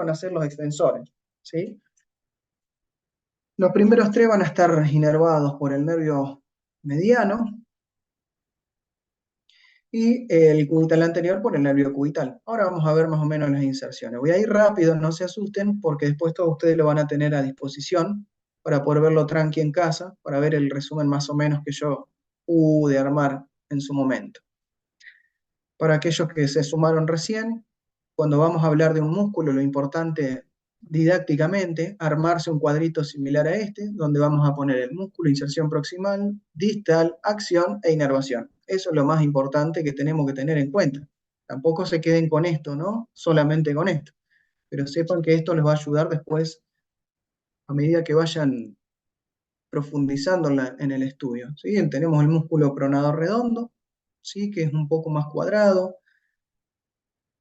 van a ser los extensores, ¿sí? Los primeros tres van a estar inervados por el nervio mediano y el cubital anterior por el nervio cubital. Ahora vamos a ver más o menos las inserciones. Voy a ir rápido, no se asusten, porque después todos ustedes lo van a tener a disposición para poder verlo tranqui en casa, para ver el resumen más o menos que yo pude armar en su momento. Para aquellos que se sumaron recién, cuando vamos a hablar de un músculo, lo importante didácticamente, armarse un cuadrito similar a este, donde vamos a poner el músculo, inserción proximal, distal, acción e inervación. Eso es lo más importante que tenemos que tener en cuenta. Tampoco se queden con esto, ¿no? Solamente con esto. Pero sepan que esto les va a ayudar después a medida que vayan profundizando en el estudio. ¿Sí? Tenemos el músculo pronador redondo, ¿sí? Que es un poco más cuadrado,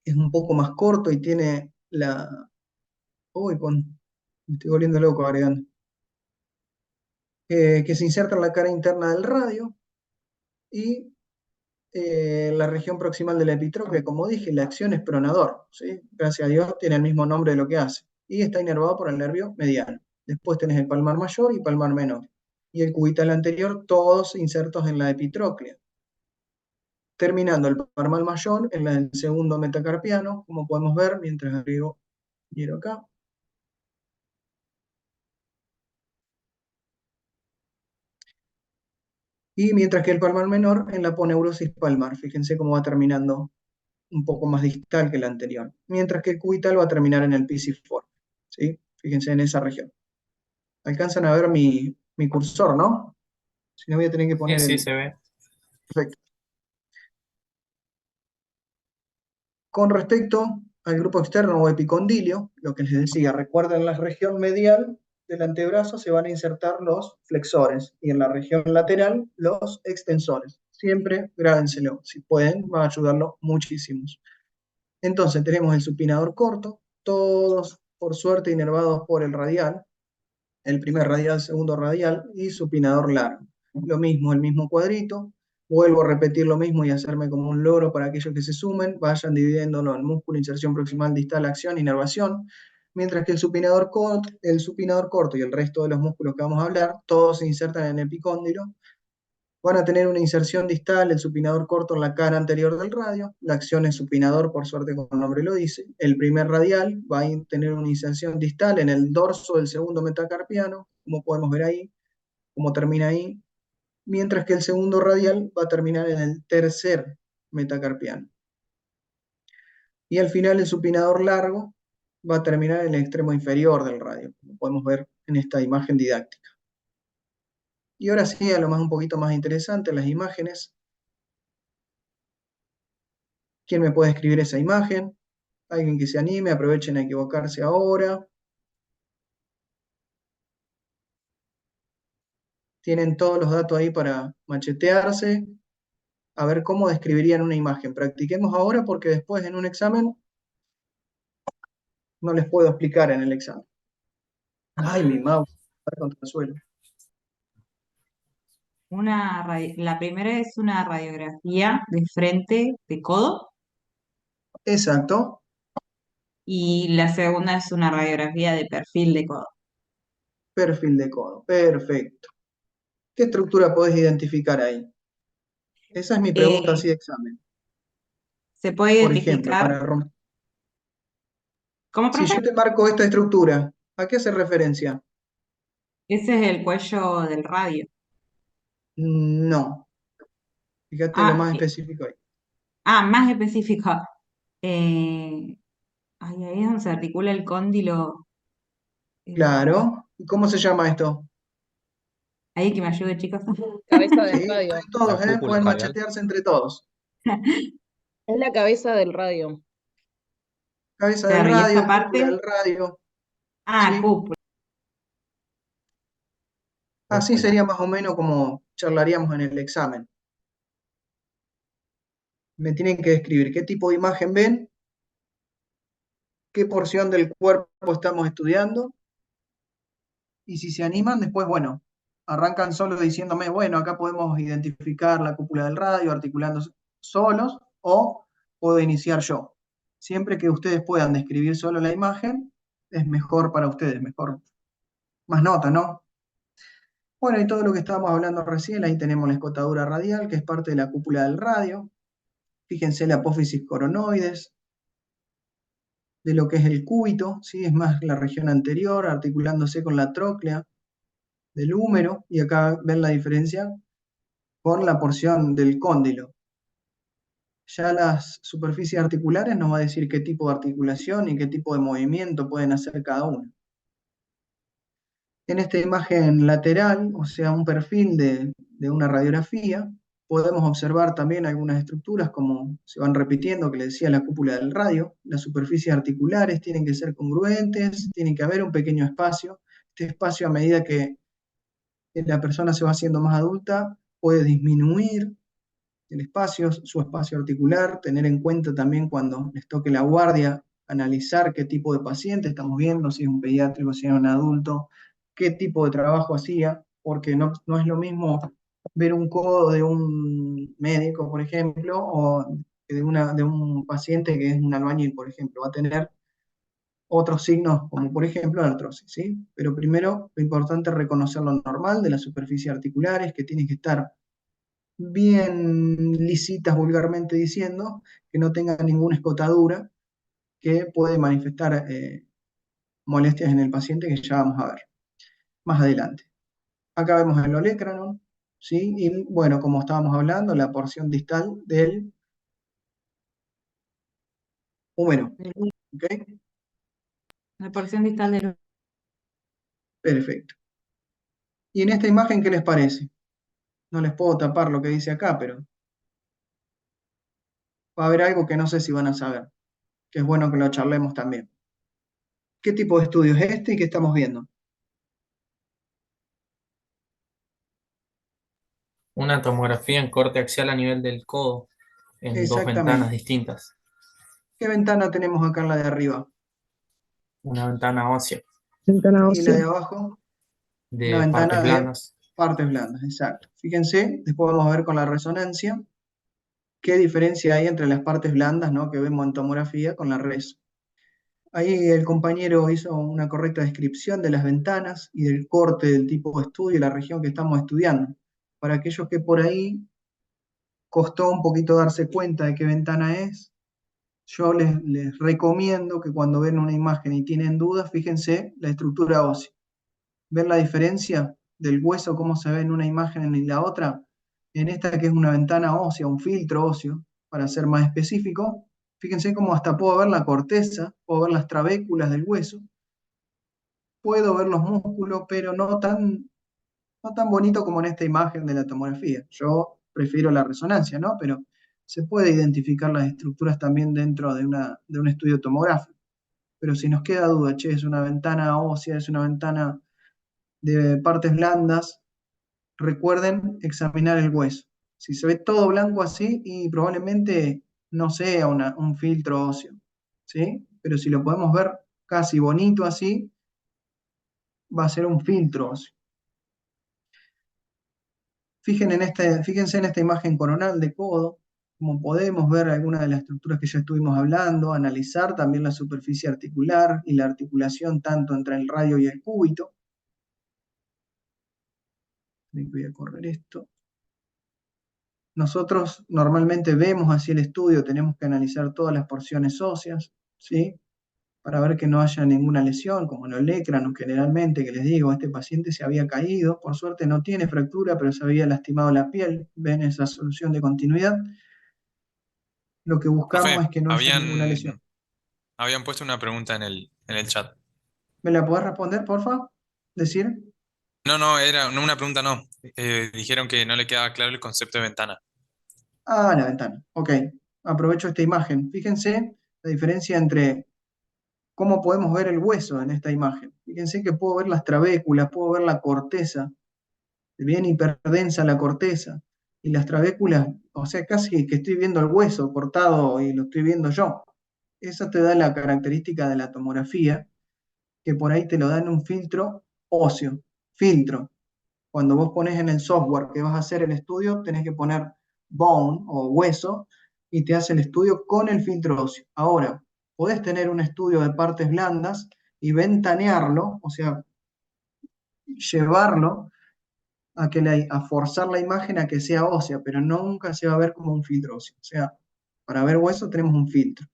es un poco más corto y tiene la... Uy, me estoy volviendo loco agregando. Que se inserta en la cara interna del radio y la región proximal de la epitróclea, como dije, la acción es pronador, ¿sí? Gracias a Dios tiene el mismo nombre de lo que hace. Y está inervado por el nervio mediano. Después tenés el palmar mayor y palmar menor. Y el cubital anterior, todos insertos en la epitróclea. Terminando el palmar mayor en el segundo metacarpiano, como podemos ver mientras agrego, quiero acá. Y mientras que el palmar menor en la aponeurosis palmar, fíjense cómo va terminando un poco más distal que el anterior. Mientras que el cubital va a terminar en el pisiforme, ¿sí? Fíjense en esa región. Alcanzan a ver mi cursor, ¿no? Si no voy a tener que Sí, poner sí, el... se ve. Perfecto. Con respecto al grupo externo o epicondilio, lo que les decía, recuerden la región medial del antebrazo se van a insertar los flexores y en la región lateral los extensores. Siempre grábenselo, si pueden, va a ayudarlo muchísimo. Entonces tenemos el supinador corto, todos por suerte inervados por el radial, el primer radial, segundo radial y supinador largo. Lo mismo, el mismo cuadrito. Vuelvo a repetir lo mismo y hacerme como un logro para aquellos que se sumen. Vayan dividiéndolo en músculo, inserción proximal, distal, acción, inervación. Mientras que el supinador corto y el resto de los músculos que vamos a hablar, todos se insertan en el epicóndilo. Van a tener una inserción distal, el supinador corto en la cara anterior del radio. La acción es supinador, por suerte como el nombre lo dice. El primer radial va a tener una inserción distal en el dorso del segundo metacarpiano, como podemos ver ahí, como termina ahí. Mientras que el segundo radial va a terminar en el tercer metacarpiano. Y al final el supinador largo va a terminar en el extremo inferior del radio, como podemos ver en esta imagen didáctica. Y ahora sí, a lo más un poquito más interesante, las imágenes. ¿Quién me puede escribir esa imagen? Alguien que se anime, aprovechen a equivocarse ahora. Tienen todos los datos ahí para machetearse, a ver cómo describirían una imagen. Practiquemos ahora porque después en un examen no les puedo explicar en el examen. Ay, mi mouse, está contra el suelo. La primera es una radiografía de frente de codo Exacto, y la segunda es una radiografía de perfil de codo. perfil de codo, perfecto. ¿Qué estructura podés identificar ahí? Esa es mi pregunta Eh, así de examen. se puede Por ejemplo, identificar, ¿cómo, si profe? yo te marco esta estructura, ¿a qué hace referencia? Ese es el cuello del radio. No, fíjate lo Ah, más específico ahí. más específico. Eh, ahí es donde se articula el cóndilo. eh, Claro. ¿Y cómo se llama esto? ahí que me ayude, chicos. Cabeza del Sí, radio. pueden La todos, ¿eh? cúpula Pueden radial. machetearse entre todos. Es la cabeza del radio. Cabeza del Claro, y esta radio, cúpula parte, del radio, ¿sí? cúpula. Así Cúpula. sería más o menos como charlaríamos en el examen. Me tienen que describir qué tipo de imagen ven, qué porción del cuerpo estamos estudiando, y si se animan, después, bueno, arrancan solo diciéndome, bueno, acá podemos identificar la cúpula del radio, articulando solos, o puedo iniciar yo. Siempre que ustedes puedan describir solo la imagen, es mejor para ustedes, mejor, más nota, ¿no? Bueno, y todo lo que estábamos hablando recién, ahí tenemos la escotadura radial, que es parte de la cúpula del radio. Fíjense la apófisis coronoides, de lo que es el cúbito, ¿sí? Es más la región anterior, articulándose con la tróclea del húmero, y acá ven la diferencia con la porción del cóndilo. Ya las superficies articulares nos va a decir qué tipo de articulación y qué tipo de movimiento pueden hacer cada una. En esta imagen lateral, o sea, un perfil de una radiografía, podemos observar también algunas estructuras como se van repitiendo, que le decía la cúpula del radio. Las superficies articulares tienen que ser congruentes, tiene que haber un pequeño espacio. Este espacio, a medida que la persona se va haciendo más adulta, puede disminuir el espacio, su espacio articular, tener en cuenta también cuando les toque la guardia, analizar qué tipo de paciente estamos viendo, si es un pediátrico, si es un adulto, qué tipo de trabajo hacía, porque no es lo mismo ver un codo de un médico, por ejemplo, o de un paciente que es un albañil, por ejemplo. Va a tener otros signos, como por ejemplo la artrosis, ¿sí? Pero primero, lo importante es reconocer lo normal de las superficies articulares, que tienen que estar bien lisitas, vulgarmente diciendo, que no tengan ninguna escotadura que puede manifestar molestias en el paciente, que ya vamos a ver más adelante. Acá vemos el olecranon, ¿sí? Y bueno, como estábamos hablando, la porción distal del húmero. ¿Ok? La porción distal del... Perfecto. Y en esta imagen, ¿qué les parece? No les puedo tapar lo que dice acá, pero va a haber algo que no sé si van a saber, que es bueno que lo charlemos también. ¿Qué tipo de estudio es este y qué estamos viendo? Una tomografía en corte axial a nivel del codo, en dos ventanas Exactamente. distintas. ¿Qué ventana tenemos acá en la de arriba? Una ventana ósea Ventana Y la de ósea. abajo, una de partes ventana de blandas. partes blandas, exacto. Fíjense, después vamos a ver con la resonancia qué diferencia hay entre las partes blandas, ¿no?, que vemos en tomografía con la res. Ahí el compañero hizo una correcta descripción de las ventanas y del corte del tipo de estudio y la región que estamos estudiando. Para aquellos que por ahí costó un poquito darse cuenta de qué ventana es, yo les recomiendo que cuando ven una imagen y tienen dudas, fíjense la estructura ósea. ¿Ver la diferencia del hueso, cómo se ve en una imagen y la otra? En esta, que es una ventana ósea, un filtro óseo, para ser más específico, fíjense cómo hasta puedo ver la corteza, puedo ver las trabéculas del hueso, puedo ver los músculos, pero no tan bonito como en esta imagen de la tomografía. Yo prefiero la resonancia, ¿no? Pero se puede identificar las estructuras también dentro de un estudio tomográfico. Pero si nos queda duda, che, es una ventana ósea, es una ventana de partes blandas, recuerden examinar el hueso. Si se ve todo blanco así, y probablemente no sea un filtro óseo, ¿sí? Pero si lo podemos ver casi bonito así, va a ser un filtro óseo. Fíjense en esta imagen coronal de codo, como podemos ver algunas de las estructuras que ya estuvimos hablando, analizar también la superficie articular y la articulación tanto entre el radio y el cúbito. Voy a correr esto. Nosotros normalmente vemos así el estudio, tenemos que analizar todas las porciones óseas, ¿sí? Para ver que no haya ninguna lesión, como en el olecranon generalmente, que les digo, este paciente se había caído, por suerte no tiene fractura, pero se había lastimado la piel, ven esa solución de continuidad. Lo que buscamos Profe, es que no haya ninguna lesión. habían puesto una pregunta en el chat. ¿Me la podés responder, porfa? ¿Decir? No, no, era no una pregunta, no. Dijeron que no le quedaba claro el concepto de ventana. Ah, la ventana. Ok. Aprovecho esta imagen. Fíjense la diferencia entre cómo podemos ver el hueso en esta imagen. Fíjense que puedo ver las trabéculas, puedo ver la corteza, bien hiperdensa la corteza, y las trabéculas, o sea, casi que estoy viendo el hueso cortado y lo estoy viendo yo. Eso te da la característica de la tomografía, que por ahí te lo da en un filtro óseo. Filtro. Cuando vos pones en el software que vas a hacer el estudio, tenés que poner bone o hueso y te hace el estudio con el filtro óseo. Ahora, podés tener un estudio de partes blandas y ventanearlo, o sea, llevarlo a forzar la imagen a que sea ósea, pero nunca se va a ver como un filtro óseo. O sea, para ver hueso tenemos un filtro.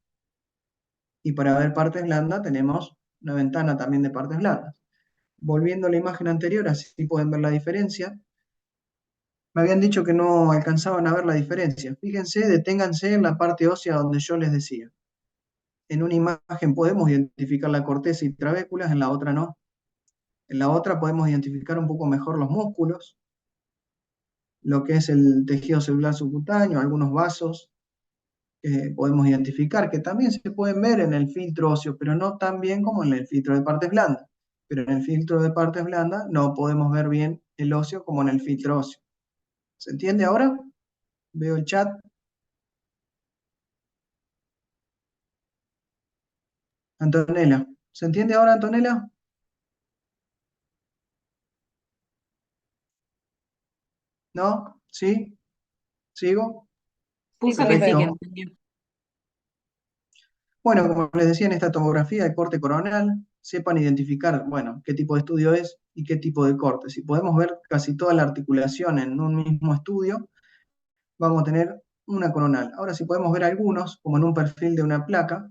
Y para ver partes blandas tenemos una ventana también de partes blandas. Volviendo a la imagen anterior, así pueden ver la diferencia. Me habían dicho que no alcanzaban a ver la diferencia. Fíjense, deténganse en la parte ósea donde yo les decía. En una imagen podemos identificar la corteza y trabéculas, en la otra no. En la otra podemos identificar un poco mejor los músculos, lo que es el tejido celular subcutáneo, algunos vasos, podemos identificar, que también se pueden ver en el filtro óseo, pero no tan bien como en el filtro de partes blandas. Pero en el filtro de partes blandas no podemos ver bien el óseo como en el filtro óseo. ¿Se entiende ahora? Veo el chat. Antonella. ¿Se entiende ahora, Antonella? ¿No? ¿Sí? ¿Sigo? Puso que sí, que Perfecto. entendió. Bueno, como les decía, en esta tomografía de corte coronal, sepan identificar, bueno, qué tipo de estudio es y qué tipo de corte. Si podemos ver casi toda la articulación en un mismo estudio, vamos a tener una coronal. Ahora, si podemos ver algunos, como en un perfil de una placa,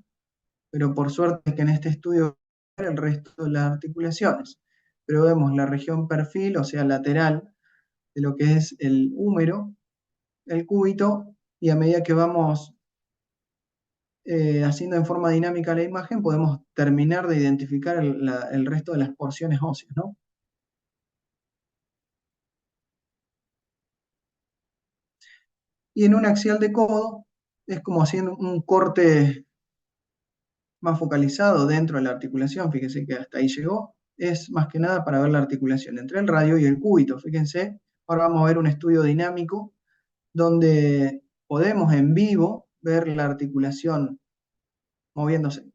pero por suerte que en este estudio el resto de las articulaciones. Pero vemos la región perfil, o sea, lateral, de lo que es el húmero, el cúbito, y a medida que vamos haciendo en forma dinámica la imagen, podemos terminar de identificar el resto de las porciones óseas, ¿no? Y en un axial de codo, es como haciendo un corte más focalizado dentro de la articulación, fíjense que hasta ahí llegó, es más que nada para ver la articulación entre el radio y el cúbito, fíjense, ahora vamos a ver un estudio dinámico donde podemos en vivo ver la articulación moviéndose.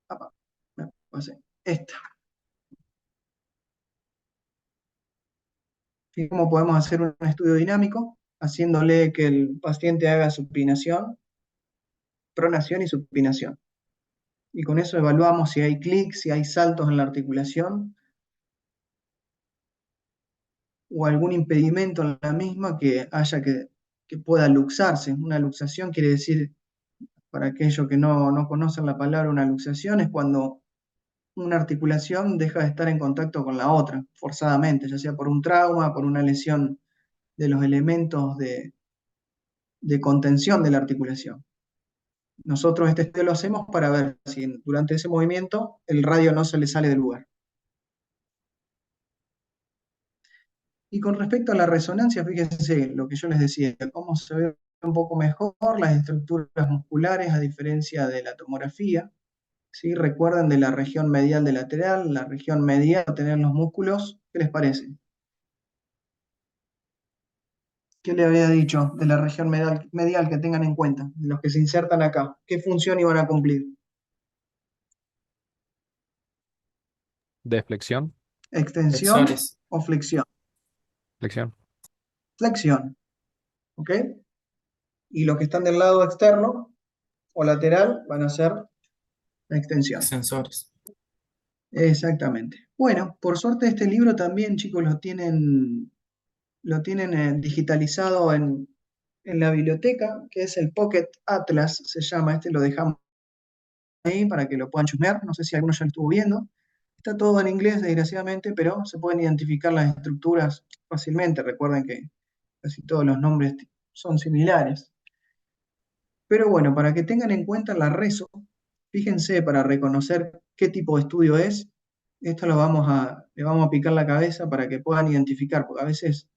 Apa, me pasé. Esta. Fíjense cómo podemos hacer un estudio dinámico, haciéndole que el paciente haga supinación, pronación y supinación. Y con eso evaluamos si hay clics, si hay saltos en la articulación, o algún impedimento en la misma que haya que pueda luxarse. Una luxación quiere decir, para aquellos que no conocen la palabra, una luxación es cuando una articulación deja de estar en contacto con la otra, forzadamente, ya sea por un trauma, por una lesión de los elementos de contención de la articulación. Nosotros este estudio lo hacemos para ver si durante ese movimiento el radio no se le sale del lugar. Y con respecto a la resonancia, fíjense lo que yo les decía, cómo se ve un poco mejor las estructuras musculares a diferencia de la tomografía. ¿Sí? Recuerden de la región medial de lateral, la región medial, tener los músculos, ¿qué les parece? ¿Qué le había dicho de la región medial que tengan en cuenta, de los que se insertan acá? ¿Qué función iban a cumplir? De flexión, ¿Extensión Flexores. o flexión? flexión. Flexión, ¿ok? Y los que están del lado externo o lateral van a ser extensión. Sensores. Exactamente. Bueno, por suerte este libro también, chicos, lo tienen digitalizado en la biblioteca, que es el Pocket Atlas, se llama, este lo dejamos ahí para que lo puedan chusmear, no sé si alguno ya lo estuvo viendo. Está todo en inglés, desgraciadamente, pero se pueden identificar las estructuras fácilmente. Recuerden que casi todos los nombres son similares. Pero bueno, para que tengan en cuenta la reso, fíjense para reconocer qué tipo de estudio es. Esto le vamos a picar la cabeza para que puedan identificar, porque a veces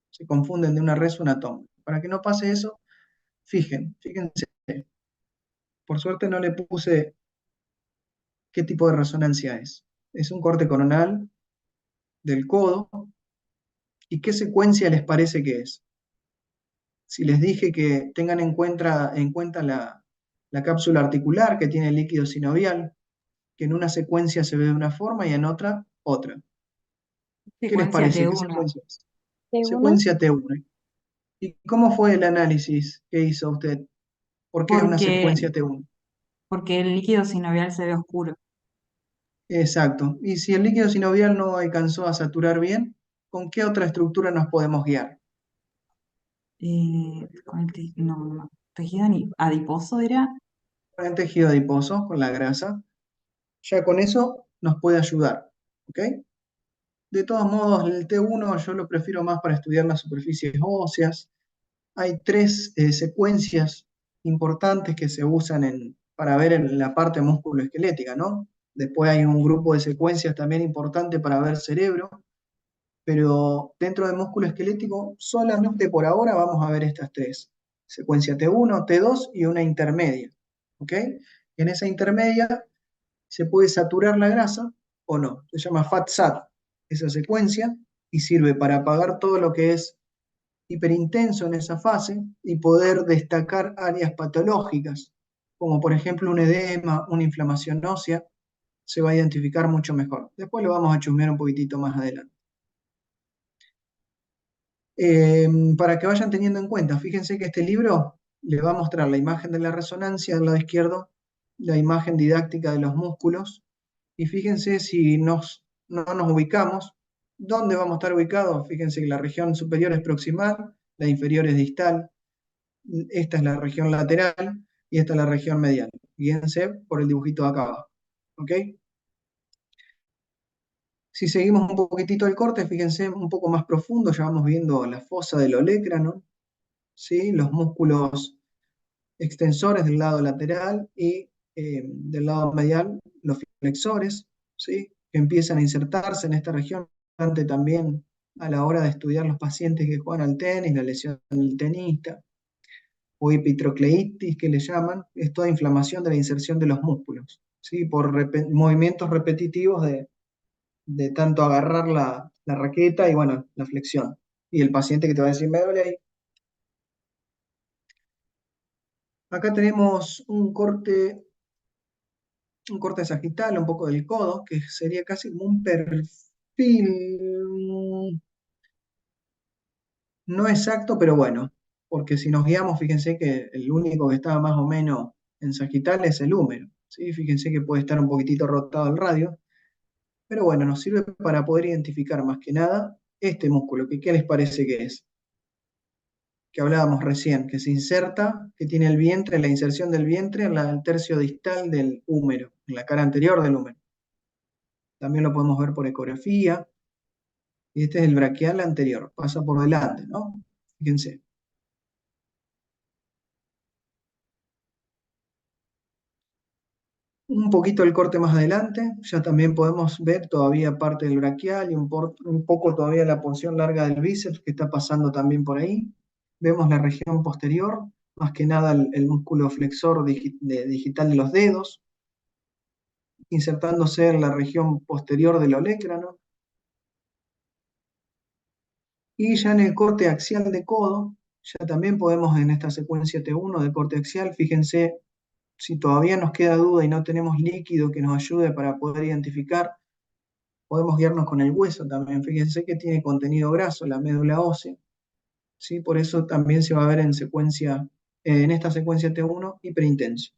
se confunden de una reso a una toma. Para que no pase eso, fíjense. Por suerte no le puse qué tipo de resonancia es. Es un corte coronal del codo. ¿Y qué secuencia les parece que es? Si les dije que tengan en cuenta la cápsula articular que tiene el líquido sinovial, que en una secuencia se ve de una forma y en otra, otra. ¿Qué les Secuencia parece? ¿Qué T1. secuencia es? T1. Secuencia T1. ¿Y cómo fue el análisis que hizo usted? ¿Por qué una Porque, secuencia T1? porque el líquido sinovial se ve oscuro. Exacto. Y si el líquido sinovial no alcanzó a saturar bien, ¿con qué otra estructura nos podemos guiar? Con no, no, tejido adiposo era. Con el tejido adiposo, con la grasa. Ya con eso nos puede ayudar. ¿Ok? De todos modos, el T1 yo lo prefiero más para estudiar las superficies óseas. Hay tres secuencias importantes que se usan para ver en la parte musculoesquelética, ¿no? Después hay un grupo de secuencias también importante para ver cerebro, pero dentro del músculo esquelético solamente por ahora vamos a ver estas tres. Secuencia T1, T2 y una intermedia. ¿Ok? En esa intermedia se puede saturar la grasa o no. Se llama FAT-SAT esa secuencia y sirve para apagar todo lo que es hiperintenso en esa fase y poder destacar áreas patológicas, como por ejemplo un edema, una inflamación ósea, se va a identificar mucho mejor. Después lo vamos a chusmear un poquitito más adelante. Para que vayan teniendo en cuenta, fíjense que este libro le va a mostrar la imagen de la resonancia del lado izquierdo, la imagen didáctica de los músculos, y fíjense si no nos ubicamos, ¿dónde vamos a estar ubicados? Fíjense que la región superior es proximal, la inferior es distal, esta es la región lateral y esta es la región medial. Guíense por el dibujito de acá abajo. ¿Ok? Si seguimos un poquitito el corte, fíjense un poco más profundo, ya vamos viendo la fosa del olecrano, ¿sí? Los músculos extensores del lado lateral y del lado medial los flexores, ¿sí? Que empiezan a insertarse en esta región, importante también a la hora de estudiar los pacientes que juegan al tenis, la lesión del tenista, o epitrocleitis que le llaman, es toda inflamación de la inserción de los músculos, ¿sí? Por movimientos repetitivos de tanto agarrar la raqueta y bueno, la flexión. Y el paciente que te va a decir, me duele ahí. Acá tenemos un corte sagital, un poco del codo, que sería casi como un perfil, no exacto, pero bueno, porque si nos guiamos, fíjense que el único que estaba más o menos en sagital es el húmero, ¿sí? Fíjense que puede estar un poquitito rotado al radio, pero bueno, nos sirve para poder identificar más que nada este músculo, que ¿qué les parece que es? Que hablábamos recién, que se inserta, que tiene el vientre, la inserción del vientre en el tercio distal del húmero, en la cara anterior del húmero. También lo podemos ver por ecografía. Y este es el braquial anterior, pasa por delante, ¿no? Fíjense. Un poquito el corte más adelante, ya también podemos ver todavía parte del braquial y un poco todavía la porción larga del bíceps que está pasando también por ahí. Vemos la región posterior, más que nada el músculo flexor digital de los dedos, insertándose en la región posterior del olecrano. Y ya en el corte axial de codo, ya también podemos en esta secuencia T1 de corte axial, fíjense si todavía nos queda duda y no tenemos líquido que nos ayude para poder identificar, podemos guiarnos con el hueso también. Fíjense que tiene contenido graso, la médula ósea. ¿Sí? Por eso también se va a ver en esta secuencia T1 hiperintenso.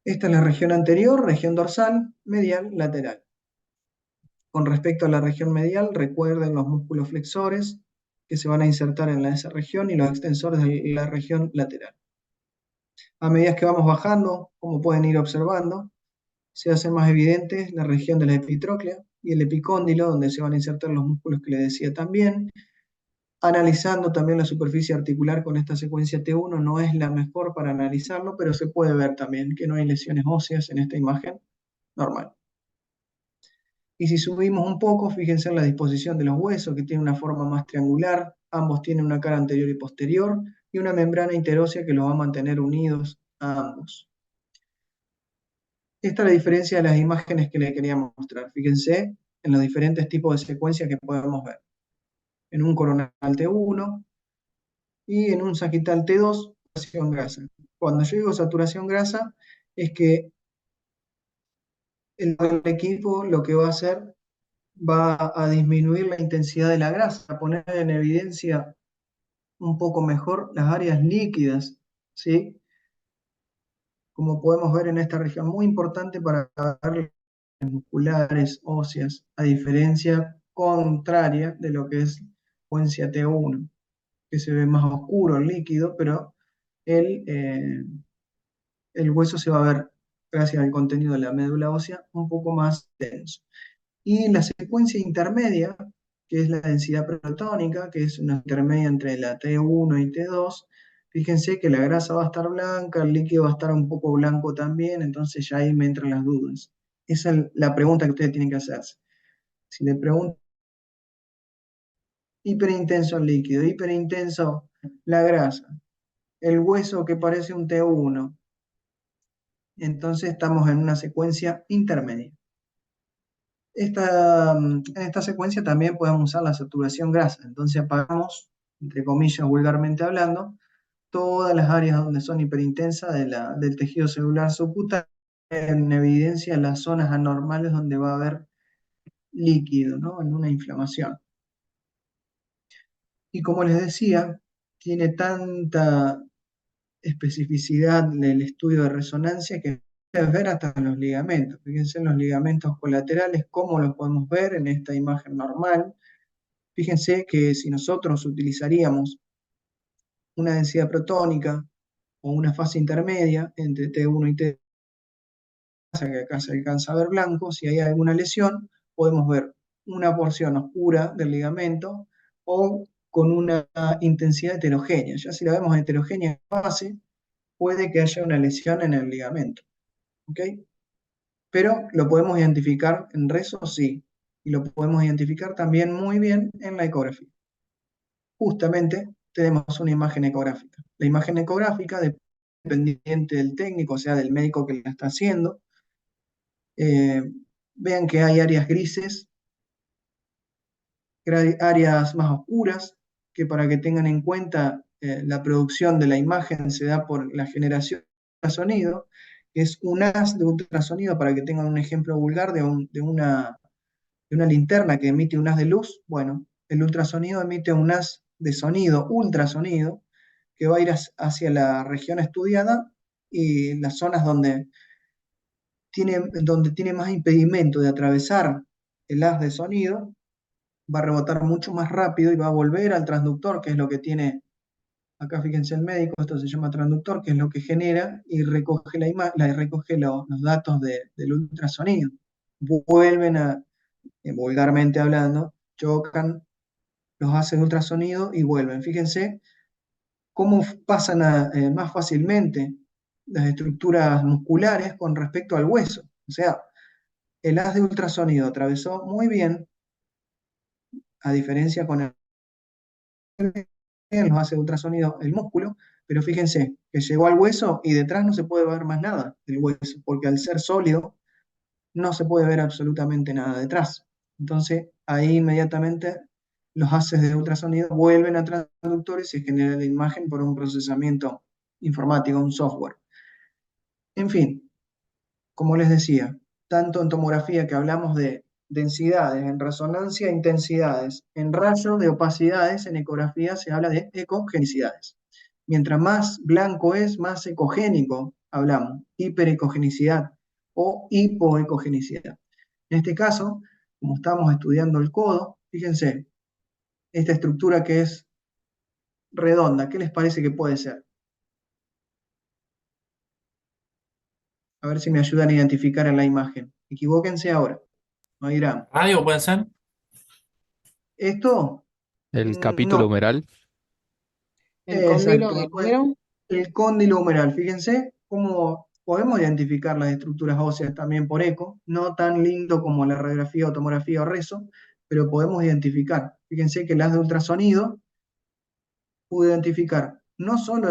Esta es la región anterior, región dorsal, medial, lateral. Con respecto a la región medial, recuerden los músculos flexores que se van a insertar en esa región y los extensores de la región lateral. A medida que vamos bajando, como pueden ir observando, se hace más evidente la región de la epitróclea y el epicóndilo, donde se van a insertar los músculos que les decía también. Analizando también la superficie articular con esta secuencia T1, no es la mejor para analizarlo, pero se puede ver también que no hay lesiones óseas en esta imagen normal. Y si subimos un poco, fíjense en la disposición de los huesos, que tiene una forma más triangular, ambos tienen una cara anterior y posterior, y una membrana interósea que los va a mantener unidos a ambos. Esta es la diferencia de las imágenes que les quería mostrar. Fíjense en los diferentes tipos de secuencias que podemos ver. En un coronal T1 y en un sagital T2, saturación grasa. Cuando yo digo saturación grasa, es que el equipo lo que va a hacer va a disminuir la intensidad de la grasa, a poner en evidencia un poco mejor las áreas líquidas, ¿sí? Como podemos ver en esta región, muy importante para ver las musculares, óseas, a diferencia contraria de lo que es frecuencia T1, que se ve más oscuro el líquido, pero el, eh, el hueso se va a ver, gracias al contenido de la médula ósea, un poco más denso. Y la secuencia intermedia, que es la densidad protónica, que es una intermedia entre la T1 y T2, fíjense que la grasa va a estar blanca, el líquido va a estar un poco blanco también, entonces ya ahí me entran las dudas. Esa es la pregunta que ustedes tienen que hacerse. Si le pregunto hiperintenso el líquido, hiperintenso la grasa, el hueso que parece un T1, entonces estamos en una secuencia intermedia. En esta secuencia también podemos usar la saturación grasa, entonces apagamos, entre comillas, vulgarmente hablando, todas las áreas donde son hiperintensas del tejido celular subcutáneo, en evidencia las zonas anormales donde va a haber líquido, ¿no? En una inflamación. Y como les decía, tiene tanta especificidad del estudio de resonancia que puedes ver hasta los ligamentos. Fíjense en los ligamentos colaterales, cómo los podemos ver en esta imagen normal. Fíjense que si nosotros utilizaríamos una densidad protónica o una fase intermedia entre T1 y T2, que acá se alcanza a ver blanco, si hay alguna lesión, podemos ver una porción oscura del ligamento o con una intensidad heterogénea. Ya si la vemos heterogénea en fase, puede que haya una lesión en el ligamento. ¿Ok? Pero lo podemos identificar en rezo, sí. Y lo podemos identificar también muy bien en la ecografía. Justamente tenemos una imagen ecográfica. La imagen ecográfica, dependiente del técnico, o sea, del médico que la está haciendo, vean que hay áreas grises, áreas más oscuras, que para que tengan en cuenta la producción de la imagen se da por la generación de ultrasonido, que es un haz de ultrasonido, para que tengan un ejemplo vulgar de una linterna que emite un haz de luz. Bueno, el ultrasonido emite un haz de sonido, ultrasonido, que va a ir hacia la región estudiada y las zonas donde tiene más impedimento de atravesar el haz de sonido, va a rebotar mucho más rápido y va a volver al transductor, que es lo que tiene, acá fíjense el médico, esto se llama transductor, que es lo que genera y recoge recoge los datos del ultrasonido. Vuelven a, vulgarmente hablando, chocan, los hacen ultrasonido y vuelven. Fíjense cómo pasan más fácilmente las estructuras musculares con respecto al hueso. O sea, el haz de ultrasonido atravesó muy bien, a diferencia con los hace ultrasonido el músculo, pero fíjense que llegó al hueso y detrás no se puede ver más nada del hueso, porque al ser sólido no se puede ver absolutamente nada detrás. Entonces ahí inmediatamente los haces de ultrasonido vuelven a transductores y se genera la imagen por un procesamiento informático, un software. En fin, como les decía, tanto en tomografía que hablamos de densidades, en resonancia intensidades, en rayo de opacidades, en ecografía se habla de ecogenicidades. Mientras más blanco es, más ecogénico hablamos, hiperecogenicidad o hipoecogenicidad. En este caso, como estamos estudiando el codo, fíjense, esta estructura que es redonda, ¿qué les parece que puede ser? A ver si me ayudan a identificar en la imagen. Equivóquense ahora, no dirán. ¿Radio puede ser? Esto, El capítulo no, humeral. El cóndilo exacto. del húmero. El cóndilo humeral, fíjense cómo podemos identificar las estructuras óseas también por eco, no tan lindo como la radiografía o tomografía o rezo, pero podemos identificar. Fíjense que las de ultrasonido pude identificar no solo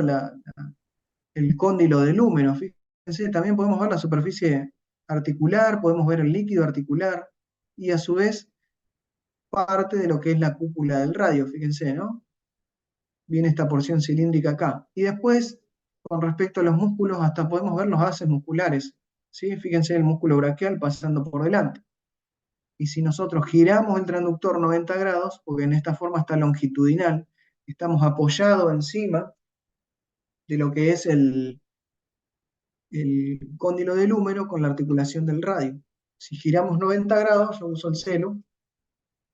el cóndilo del húmero, fíjense, también podemos ver la superficie articular, podemos ver el líquido articular y a su vez parte de lo que es la cúpula del radio, fíjense, ¿no? Viene esta porción cilíndrica acá. Y después, con respecto a los músculos, hasta podemos ver los haces musculares, ¿sí? Fíjense el músculo braquial pasando por delante. Y si nosotros giramos el transductor 90 grados, porque en esta forma está longitudinal, estamos apoyados encima de lo que es el cóndilo del húmero con la articulación del radio. Si giramos 90 grados, yo uso el celo,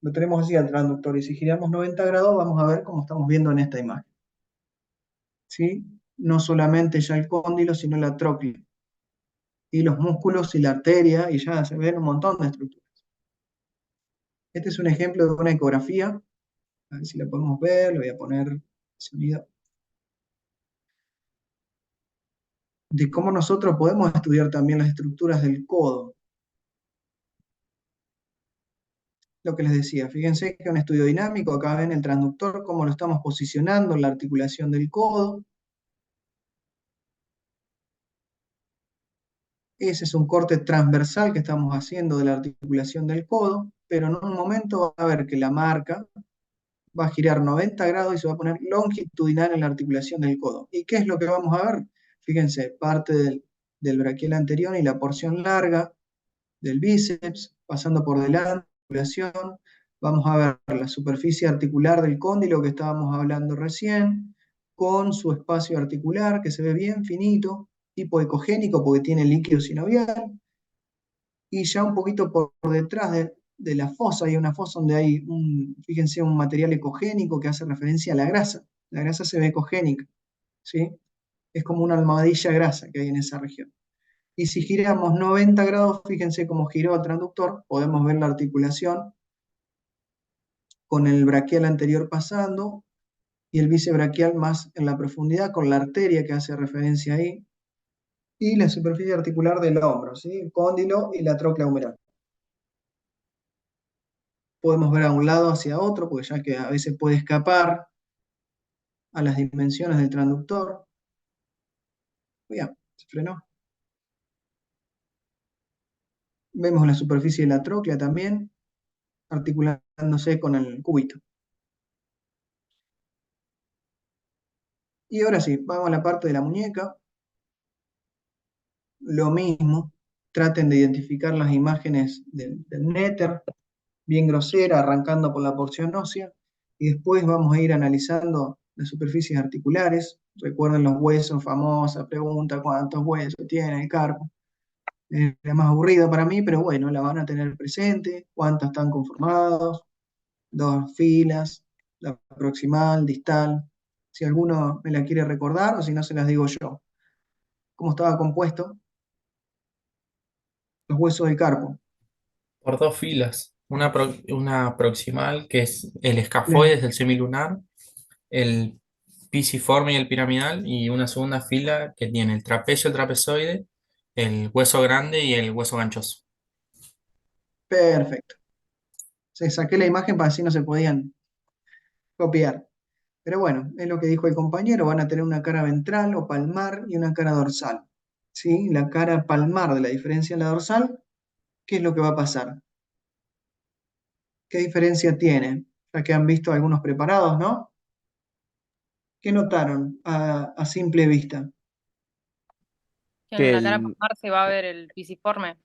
lo tenemos así al transductor, y si giramos 90 grados vamos a ver como estamos viendo en esta imagen. ¿Sí? No solamente ya el cóndilo, sino la tróclea, y los músculos y la arteria, y ya se ven un montón de estructuras. Este es un ejemplo de una ecografía, a ver si la podemos ver, le voy a poner sonido, de cómo nosotros podemos estudiar también las estructuras del codo. Lo que les decía, fíjense que es un estudio dinámico, acá ven el transductor, cómo lo estamos posicionando en la articulación del codo. Ese es un corte transversal que estamos haciendo de la articulación del codo, pero en un momento va a ver que la marca va a girar 90 grados y se va a poner longitudinal en la articulación del codo. ¿Y qué es lo que vamos a ver? Fíjense, parte del braquial anterior y la porción larga del bíceps, pasando por delante de la articulación. Vamos a ver la superficie articular del cóndilo que estábamos hablando recién, con su espacio articular que se ve bien finito, hipoecogénico porque tiene líquido sinovial, y ya un poquito por detrás de la fosa, hay una fosa donde hay, fíjense, un material ecogénico que hace referencia a la grasa. La grasa se ve ecogénica, ¿sí? Es como una almohadilla grasa que hay en esa región. Y si giramos 90 grados, fíjense cómo giró el transductor, podemos ver la articulación con el braquial anterior pasando y el bisebraquial más en la profundidad con la arteria que hace referencia ahí, y la superficie articular del hombro, ¿sí? El cóndilo y la tróclea humeral. Podemos ver a un lado hacia otro, porque ya que a veces puede escapar a las dimensiones del transductor. Bien, se frenó. Vemos la superficie de la tróclea también, articulándose con el cúbito. Y ahora sí, vamos a la parte de la muñeca. Lo mismo, traten de identificar las imágenes del néter, bien grosera, arrancando por la porción ósea, y después vamos a ir analizando las superficies articulares. Recuerden los huesos, famosa pregunta, ¿cuántos huesos tiene el carpo? Es la más aburrida para mí, pero bueno, la van a tener presente, cuántos están conformados, dos filas, la proximal, distal, si alguno me la quiere recordar o si no se las digo yo. ¿Cómo estaba compuesto? Los huesos del carpo. Por dos filas. Una proximal, que es el Les- escafoides del semilunar, el pisiforme y el piramidal, y una segunda fila que tiene el trapecio, el trapezoide, el hueso grande y el hueso ganchoso. Perfecto. Se saqué la imagen para así no se podían copiar. Pero bueno, es lo que dijo el compañero, van a tener una cara ventral o palmar y una cara dorsal. ¿Sí? La cara palmar de la diferencia en la dorsal, ¿qué es lo que va a pasar? ¿Qué diferencia tiene? Ya que han visto algunos preparados, ¿no? ¿Qué notaron a simple vista? Que en Que la cara el, palmar se va a ver el pisiforme.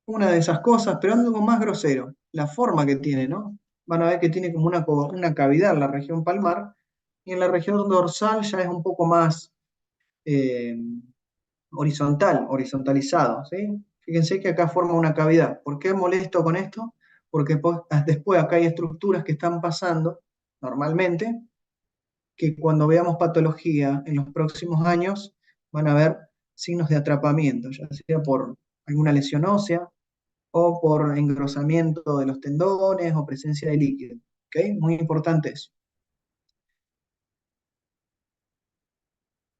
Una de esas cosas, pero algo más grosero, la forma que tiene, ¿no? Van a ver que tiene como una cavidad en la región palmar, y en la región dorsal ya es un poco más eh, horizontalizado, ¿sí? Fíjense que acá forma una cavidad. ¿Por qué molesto con esto? Porque después acá hay estructuras que están pasando normalmente, que cuando veamos patología en los próximos años van a ver signos de atrapamiento, ya sea por alguna lesión ósea o por engrosamiento de los tendones o presencia de líquido. ¿Okay? Muy importante eso.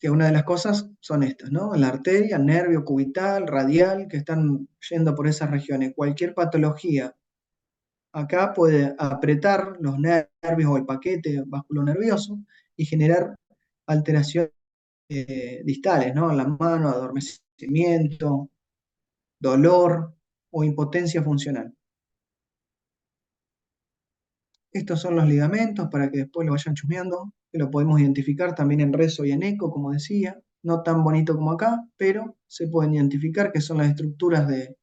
Que una de las cosas son estas, ¿no? La arteria, nervio cubital, radial, que están yendo por esas regiones. Cualquier patología acá puede apretar los nervios o el paquete vasculonervioso y generar alteraciones distales, ¿no? En la mano, adormecimiento, dolor o impotencia funcional. Estos son los ligamentos para que después lo vayan chusmeando, que lo podemos identificar también en rezo y en eco, como decía. No tan bonito como acá, pero se pueden identificar que son las estructuras de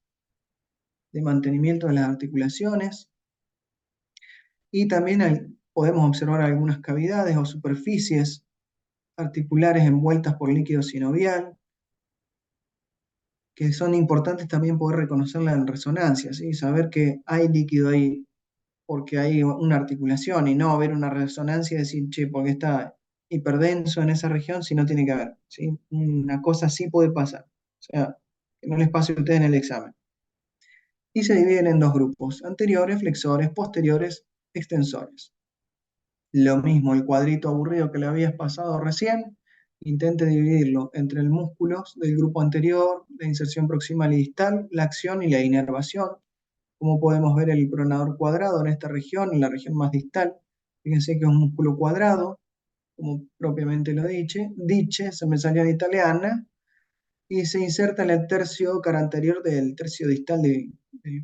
de mantenimiento de las articulaciones. Y también podemos observar algunas cavidades o superficies articulares envueltas por líquido sinovial, que son importantes también poder reconocerla en resonancia, ¿sí? Saber que hay líquido ahí porque hay una articulación y no ver una resonancia y decir, che, porque está hiperdenso en esa región, si no tiene que haber, ¿sí? Una cosa así puede pasar. O sea, que no les pase a ustedes en el examen. Y se dividen en dos grupos, anteriores, flexores, posteriores, extensores. Lo mismo, el cuadrito aburrido que le habías pasado recién, intente dividirlo entre el músculos del grupo anterior, la inserción proximal y distal, la acción y la inervación. Como podemos ver el pronador cuadrado en esta región, en la región más distal. Fíjense que es un músculo cuadrado, como propiamente lo dice, se me salió en italiana, y se inserta en el tercio cara anterior del tercio distal del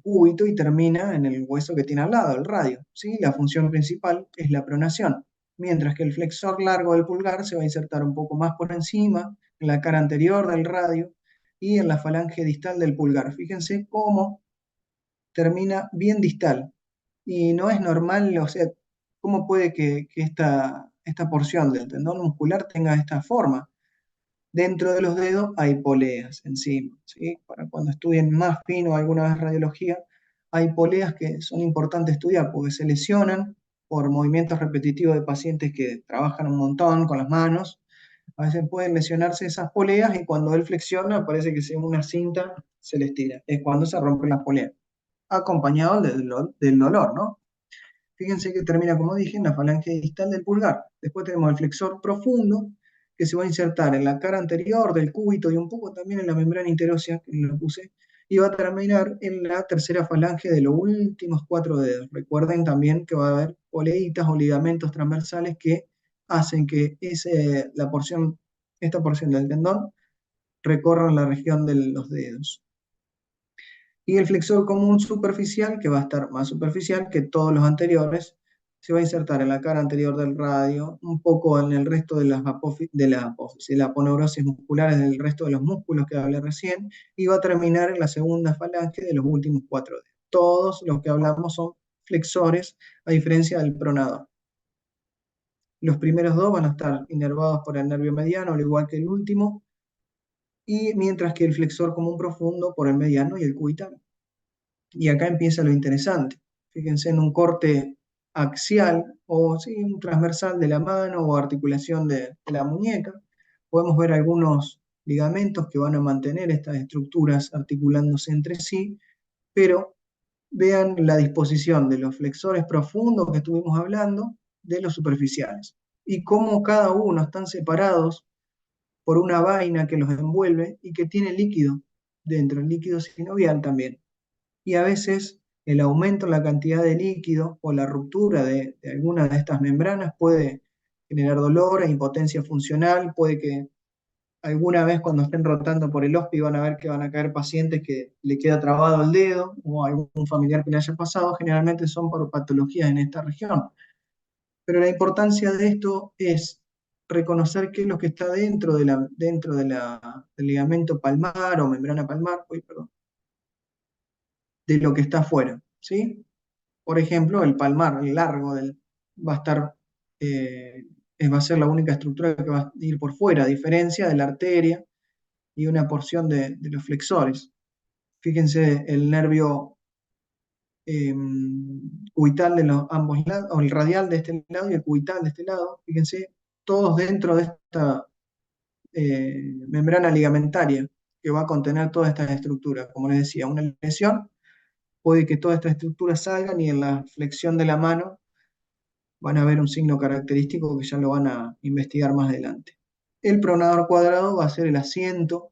cúbito y termina en el hueso que tiene al lado, el radio, ¿sí? La función principal es la pronación, mientras que el flexor largo del pulgar se va a insertar un poco más por encima, en la cara anterior del radio y en la falange distal del pulgar. Fíjense cómo termina bien distal. Y no es normal, o sea, ¿cómo puede que esta porción del tendón muscular tenga esta forma? Dentro de los dedos hay poleas encima, ¿sí? Para cuando estudien más fino alguna vez radiología, hay poleas que son importantes estudiar porque se lesionan por movimientos repetitivos de pacientes que trabajan un montón con las manos. A veces pueden lesionarse esas poleas y cuando él flexiona parece que se una cinta se les tira. Es cuando se rompen las poleas, acompañado del dolor, ¿no? Fíjense que termina, como dije, en la falange distal del pulgar. Después tenemos el flexor profundo, que se va a insertar en la cara anterior del cúbito y un poco también en la membrana interósea, que lo puse, y va a terminar en la tercera falange de los últimos 4 dedos. Recuerden también que va a haber poleitas o ligamentos transversales que hacen que esta porción del tendón recorra la región de los dedos. Y el flexor común superficial, que va a estar más superficial que todos los anteriores, se va a insertar en la cara anterior del radio, un poco en el resto de la aponeurosis musculares del resto de los músculos que hablé recién, y va a terminar en la segunda falange de los últimos 4 dedos. Todos los que hablamos son flexores, a diferencia del pronador. Los primeros dos van a estar inervados por el nervio mediano, al igual que el último, y mientras que el flexor común profundo por el mediano y el cubital. Y acá empieza lo interesante. Fíjense en un corte axial o sí, un transversal de la mano o articulación de la muñeca. Podemos ver algunos ligamentos que van a mantener estas estructuras articulándose entre sí, pero vean la disposición de los flexores profundos que estuvimos hablando de los superficiales y cómo cada uno están separados por una vaina que los envuelve y que tiene líquido dentro, el líquido sinovial también. Y a veces el aumento en la cantidad de líquido o la ruptura de alguna de estas membranas puede generar dolor e impotencia funcional, puede que alguna vez cuando estén rotando por el hospi van a ver que van a caer pacientes que le queda trabado el dedo o algún familiar que le haya pasado, generalmente son por patologías en esta región. Pero la importancia de esto es reconocer qué es lo que está dentro del ligamento palmar o membrana palmar, de lo que está afuera, ¿sí? Por ejemplo, el palmar, el largo va a estar, va a ser la única estructura que va a ir por fuera, a diferencia de la arteria y una porción de los flexores. Fíjense el nervio cubital de los ambos lados, o el radial de este lado y el cubital de este lado. Fíjense, todos dentro de esta membrana ligamentaria que va a contener todas estas estructuras. Como les decía, una lesión puede que todas estas estructuras salgan y en la flexión de la mano van a ver un signo característico que ya lo van a investigar más adelante. El pronador cuadrado va a ser el asiento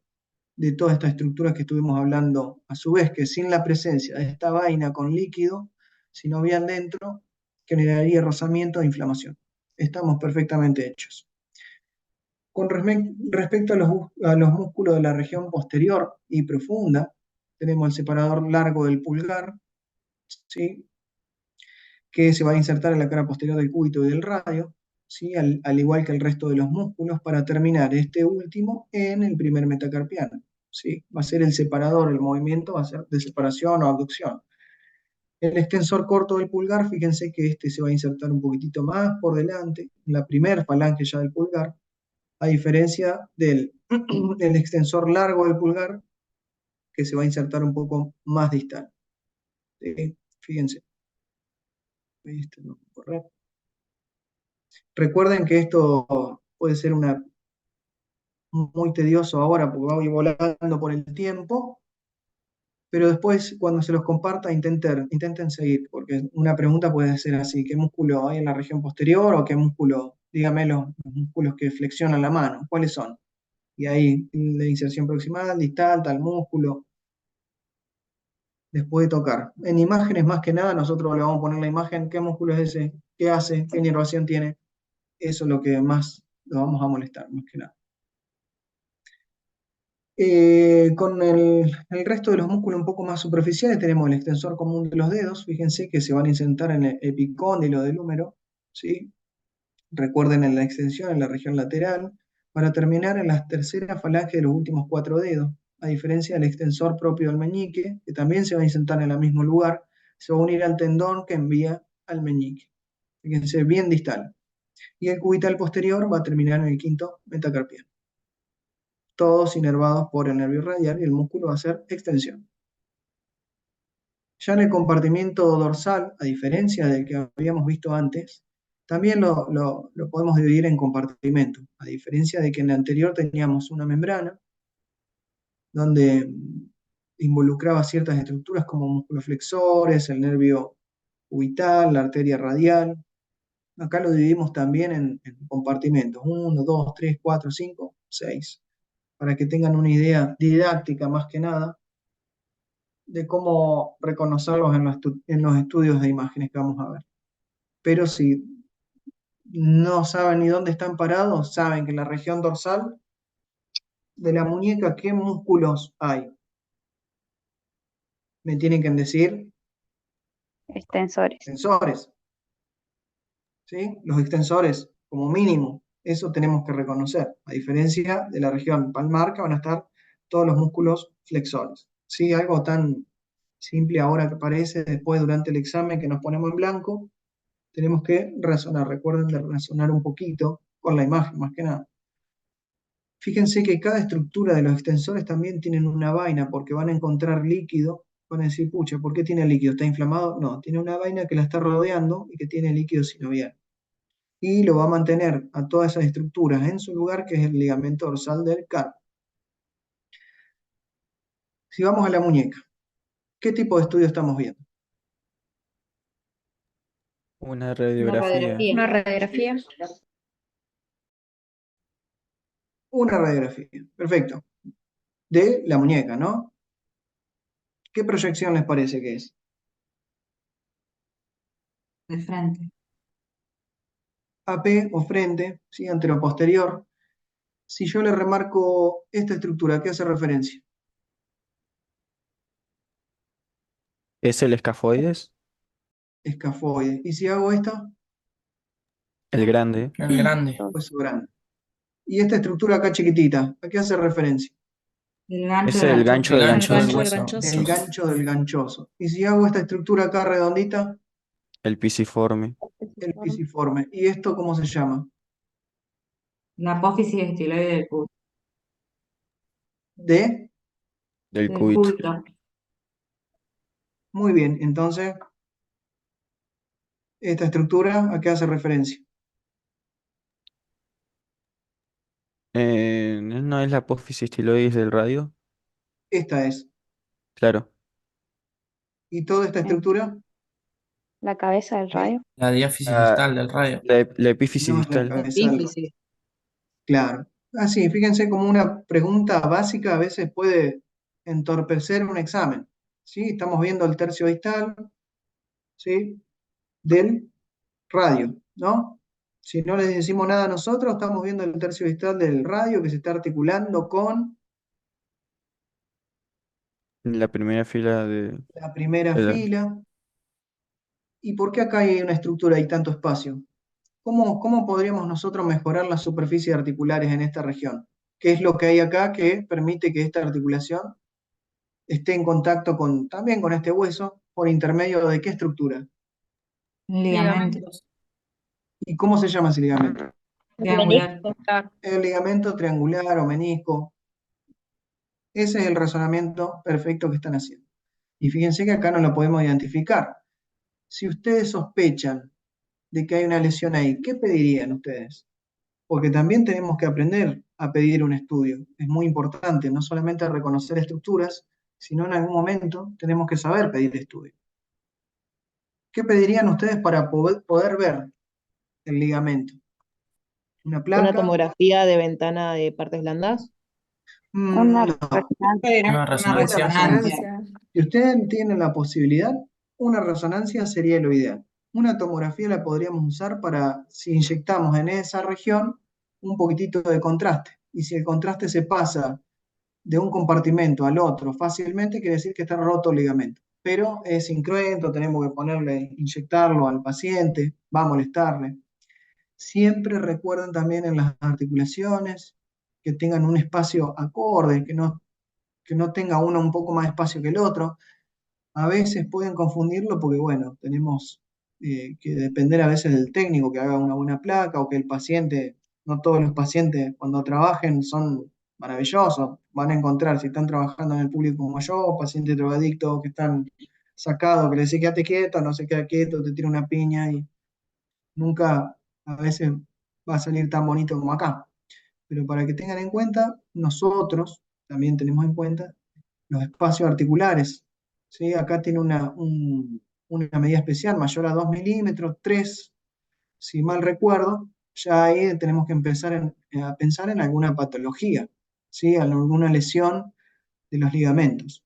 de todas estas estructuras que estuvimos hablando, a su vez que sin la presencia de esta vaina con líquido, si no bien dentro, generaría rozamiento e inflamación. Estamos perfectamente hechos. Con respecto a los músculos de la región posterior y profunda, tenemos el separador largo del pulgar, ¿sí? Que se va a insertar en la cara posterior del cúbito y del radio, ¿sí? Al igual que el resto de los músculos, para terminar este último en el primer metacarpiano. ¿sí? Va a ser el separador, el movimiento va a ser de separación o abducción. El extensor corto del pulgar, fíjense que este se va a insertar un poquitito más por delante, en la primera falange ya del pulgar, a diferencia del el extensor largo del pulgar, que se va a insertar un poco más distal. ¿Sí? Fíjense. Este no puede correr. Recuerden que esto puede ser muy tedioso ahora porque voy volando por el tiempo, pero después cuando se los comparta intenten seguir, porque una pregunta puede ser así: ¿qué músculo hay en la región posterior? O ¿qué músculo? Dígame los músculos que flexionan la mano, ¿cuáles son? Y ahí la inserción proximal, distal, tal músculo, les puede tocar. En imágenes más que nada nosotros le vamos a poner la imagen, qué músculo es ese, qué hace, qué inervación tiene. Eso es lo que más lo vamos a molestar, más que nada. Con el resto de los músculos un poco más superficiales tenemos el extensor común de los dedos, fíjense que se van a insertar en el epicóndilo del húmero, ¿sí? Recuerden en la extensión en la región lateral, para terminar en la tercera falange de los últimos 4 dedos, a diferencia del extensor propio del meñique, que también se va a insertar en el mismo lugar, se va a unir al tendón que envía al meñique. Fíjense, bien distal. Y el cubital posterior va a terminar en el quinto metacarpiano. Todos inervados por el nervio radial y el músculo va a ser extensión. Ya en el compartimiento dorsal, a diferencia del que habíamos visto antes, también lo podemos dividir en compartimentos, a diferencia de que en el anterior teníamos una membrana donde involucraba ciertas estructuras como músculos flexores, el nervio cubital, la arteria radial. Acá lo dividimos también en compartimentos, 1, 2, 3, 4, 5, 6, para que tengan una idea didáctica más que nada de cómo reconocerlos en los estudios de imágenes que vamos a ver. Pero si no saben ni dónde están parados, saben que en la región dorsal de la muñeca, ¿qué músculos hay? Me tienen que decir Extensores. extensores, ¿sí? Los extensores, como mínimo, eso tenemos que reconocer, a diferencia de la región palmar, que van a estar todos los músculos flexores. ¿Sí? Algo tan simple ahora que parece, después durante el examen que nos ponemos en blanco, tenemos que razonar. Recuerden de razonar un poquito con la imagen, más que nada. Fíjense que cada estructura de los extensores también tienen una vaina, porque van a encontrar líquido. Van a decir, pucha, ¿por qué tiene líquido? ¿Está inflamado? No, tiene una vaina que la está rodeando y que tiene líquido sinovial. Y lo va a mantener a todas esas estructuras en su lugar, que es el ligamento dorsal del carpo. Si vamos a la muñeca, ¿qué tipo de estudio estamos viendo? Una radiografía. Una radiografía. Una radiografía, perfecto. De la muñeca, ¿no? ¿Qué proyección les parece que es? De frente. AP o frente, ¿sí? Anteroposterior. Si yo le remarco esta estructura, ¿a qué hace referencia? ¿Es el escafoides? Escafoide. ¿Y si hago esta? El grande. El grande. Hueso grande. Y esta estructura acá chiquitita, ¿a qué hace referencia? El gancho Es del el gancho. gancho del El gancho del ganchoso. hueso. El gancho del ganchoso. Y si hago esta estructura acá redondita, El pisiforme. el pisiforme. ¿Y esto cómo se llama? La apófisis estiloide De. Del del cúbito. cúbito. Muy bien, entonces, esta estructura, ¿a qué hace referencia? ¿No es la apófisis estiloides del radio? Esta es. Claro. ¿Y toda esta estructura? La cabeza del radio. La diáfisis La, distal del radio. la epífisis No es la distal. cabeza del- Epífisis. Claro. Así, fíjense como una pregunta básica a veces puede entorpecer un examen. ¿Sí? Estamos viendo el tercio distal, ¿sí? Del radio, ¿no? Si no les decimos nada a nosotros, estamos viendo el tercio distal del radio que se está articulando con La primera fila de... la primera de la- fila. ¿Y por qué acá hay una estructura y tanto espacio? ¿Cómo podríamos nosotros mejorar las superficies articulares en esta región? qué es lo que hay acá que permite que esta articulación esté en contacto también con este hueso por intermedio de qué estructura. Ligamento Ligamentos. ¿Y cómo se llama ese ligamento? triangular. Claro. El ligamento triangular o menisco. Ese es el razonamiento perfecto que están haciendo. Y fíjense que acá no lo podemos identificar. Si ustedes sospechan de que hay una lesión ahí, ¿qué pedirían ustedes? Porque también tenemos que aprender a pedir un estudio. Es muy importante, no solamente reconocer estructuras, sino en algún momento tenemos que saber pedir estudio. ¿Qué pedirían ustedes para poder ver el ligamento? ¿Una Una placa? tomografía de ventana de partes blandas. Una No. resonancia. Una Una resonancia. resonancia. Si ustedes tienen la posibilidad, una resonancia sería lo ideal. Una tomografía la podríamos usar para, si inyectamos en esa región, un poquitito de contraste. Y si el contraste se pasa de un compartimento al otro fácilmente, quiere decir que está roto el ligamento. Pero es incruento, tenemos que inyectarlo al paciente, va a molestarle. Siempre recuerden también en las articulaciones que tengan un espacio acorde, que no tenga uno un poco más espacio que el otro. A veces pueden confundirlo porque, bueno, tenemos que depender a veces del técnico que haga una buena placa o que el paciente, no todos los pacientes cuando trabajen son maravillosos. Van a encontrar, si están trabajando en el público como yo, pacientes drogadictos que están sacados, que le dicen quédate quieto, no se queda quieto, te tira una piña y nunca a veces va a salir tan bonito como acá. Pero para que tengan en cuenta, nosotros también tenemos en cuenta los espacios articulares. ¿Sí? Acá tiene una medida especial, mayor a 2 milímetros, 3 si mal recuerdo, ya ahí tenemos que empezar a pensar en alguna patología, ¿sí? Alguna lesión de los ligamentos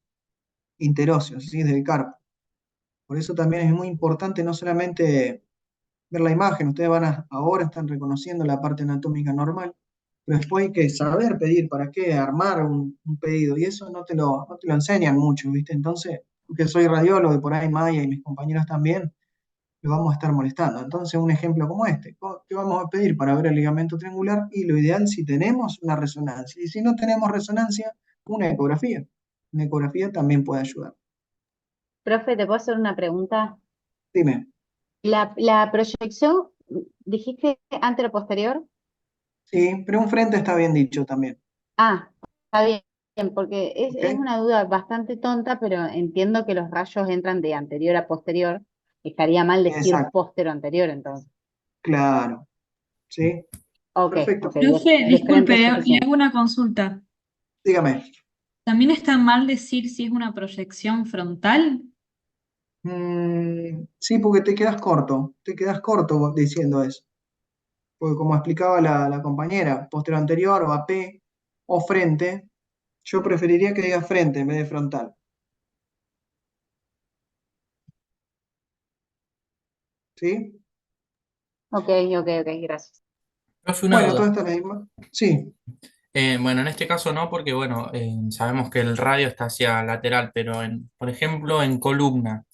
interóseos, ¿sí? Del carpo. Por eso también es muy importante no solamente ver la imagen, ustedes ahora están reconociendo la parte anatómica normal, pero después hay que saber pedir, ¿para qué? Armar un pedido, y eso no te lo enseñan mucho, ¿viste? Entonces, que soy radiólogo y por ahí Maya y mis compañeros también, lo vamos a estar molestando. Entonces, un ejemplo como este, ¿qué vamos a pedir para ver el ligamento triangular? Y lo ideal, si tenemos una resonancia, y si no tenemos resonancia, una ecografía. Una ecografía también puede ayudar. Profe, ¿te puedo hacer una pregunta? Dime, La proyección, dijiste antero-posterior. sí, pero un frente está bien dicho también, Ah, está bien, porque ¿ok? es una duda bastante tonta, pero entiendo que los rayos entran de anterior a posterior. Estaría mal decir Exacto, póstero anterior, entonces. claro, ¿sí? Ok, Perfecto. ok, Profe, de frente disculpe, es le suficiente. hago una consulta. Dígame. ¿También está mal decir si es una proyección frontal? Sí, porque te quedas corto diciendo eso. Porque como explicaba la compañera, posterior anterior o AP o frente, yo preferiría que diga frente en vez de frontal. ¿Sí? Ok, ok, ok, gracias. Profe, una Bueno, todo duda. esto es la misma. Sí, Bueno, en este caso no, porque bueno, sabemos que el radio está hacia lateral, pero por ejemplo en columna,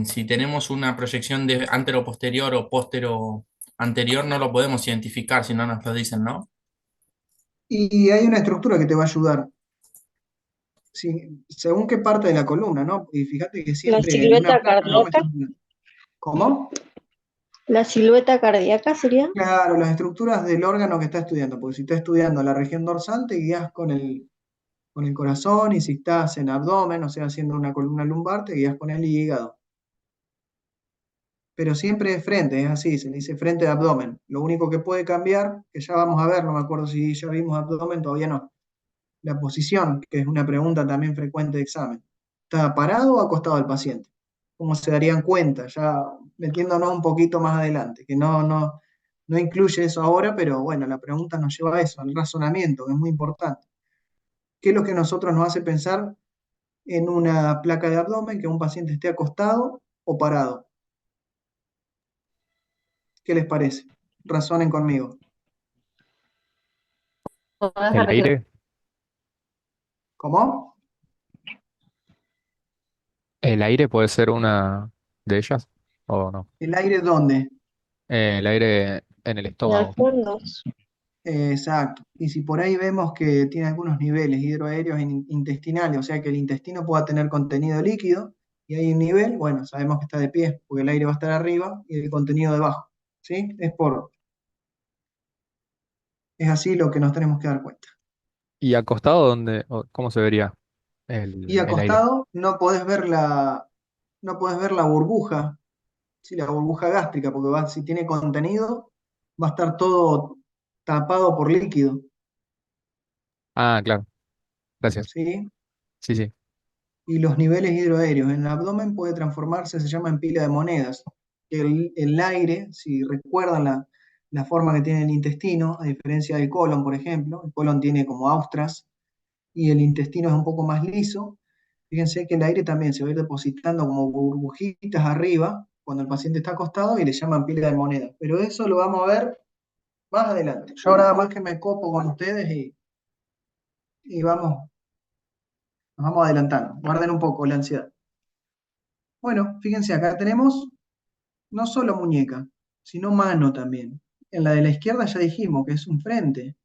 si tenemos una proyección de antero-posterior o póstero-anterior, no lo podemos identificar si no nos lo dicen, ¿no? y hay una estructura que te va a ayudar. Sí, según qué parte de la columna, ¿no? Y fíjate que La siempre en una silueta placa no cardíaca. muestran. ¿Cómo? La silueta cardíaca sería. Claro, las estructuras del órgano que está estudiando, porque si está estudiando la región dorsal, te guías con el corazón, y si estás en abdomen, o sea, haciendo una columna lumbar, te guías con el hígado. Pero siempre es frente, es así, se le dice frente de abdomen. Lo único que puede cambiar, que ya vamos a ver, no me acuerdo si ya vimos abdomen, todavía no. La posición, que es una pregunta también frecuente de examen. ¿Está parado o acostado el paciente? ¿Cómo se darían cuenta? Ya metiéndonos un poquito más adelante, que no incluye eso ahora, pero bueno, la pregunta nos lleva a eso, al razonamiento, que es muy importante. ¿Qué es lo que nosotros nos hace pensar en una placa de abdomen, que un paciente esté acostado o parado? ¿Qué les parece? Razonen conmigo. ¿Podés El repetir? aire, ¿Cómo? el aire puede ser una de ellas o no. ¿El aire dónde? El aire en el En el estómago. fondo. Exacto. Y si por ahí vemos que tiene algunos niveles hidroaéreos intestinales, o sea que el intestino pueda tener contenido líquido, y hay un nivel, bueno, sabemos que está de pie, porque el aire va a estar arriba y el contenido debajo. ¿Sí? Es así lo que nos tenemos que dar cuenta. ¿Y acostado cómo se vería Y el aire? acostado no podés ver la burbuja, ¿sí? La burbuja gástrica, porque si tiene contenido, va a estar todo tapado por líquido. Ah, claro, gracias. ¿Sí? Sí, sí. Y los niveles hidroaéreos en el abdomen puede transformarse, se llama en pila de monedas. El aire, si recuerdan la forma que tiene el intestino, a diferencia del colon, por ejemplo, el colon tiene como austras y el intestino es un poco más liso. Fíjense que el aire también se va a ir depositando como burbujitas arriba cuando el paciente está acostado y le llaman pila de monedas. Pero eso lo vamos a ver más adelante. Yo ahora más que me copo con ustedes y nos vamos adelantando. Guarden un poco la ansiedad. Bueno, fíjense, acá tenemos no solo muñeca, sino mano también. En la de la izquierda ya dijimos que es un frente,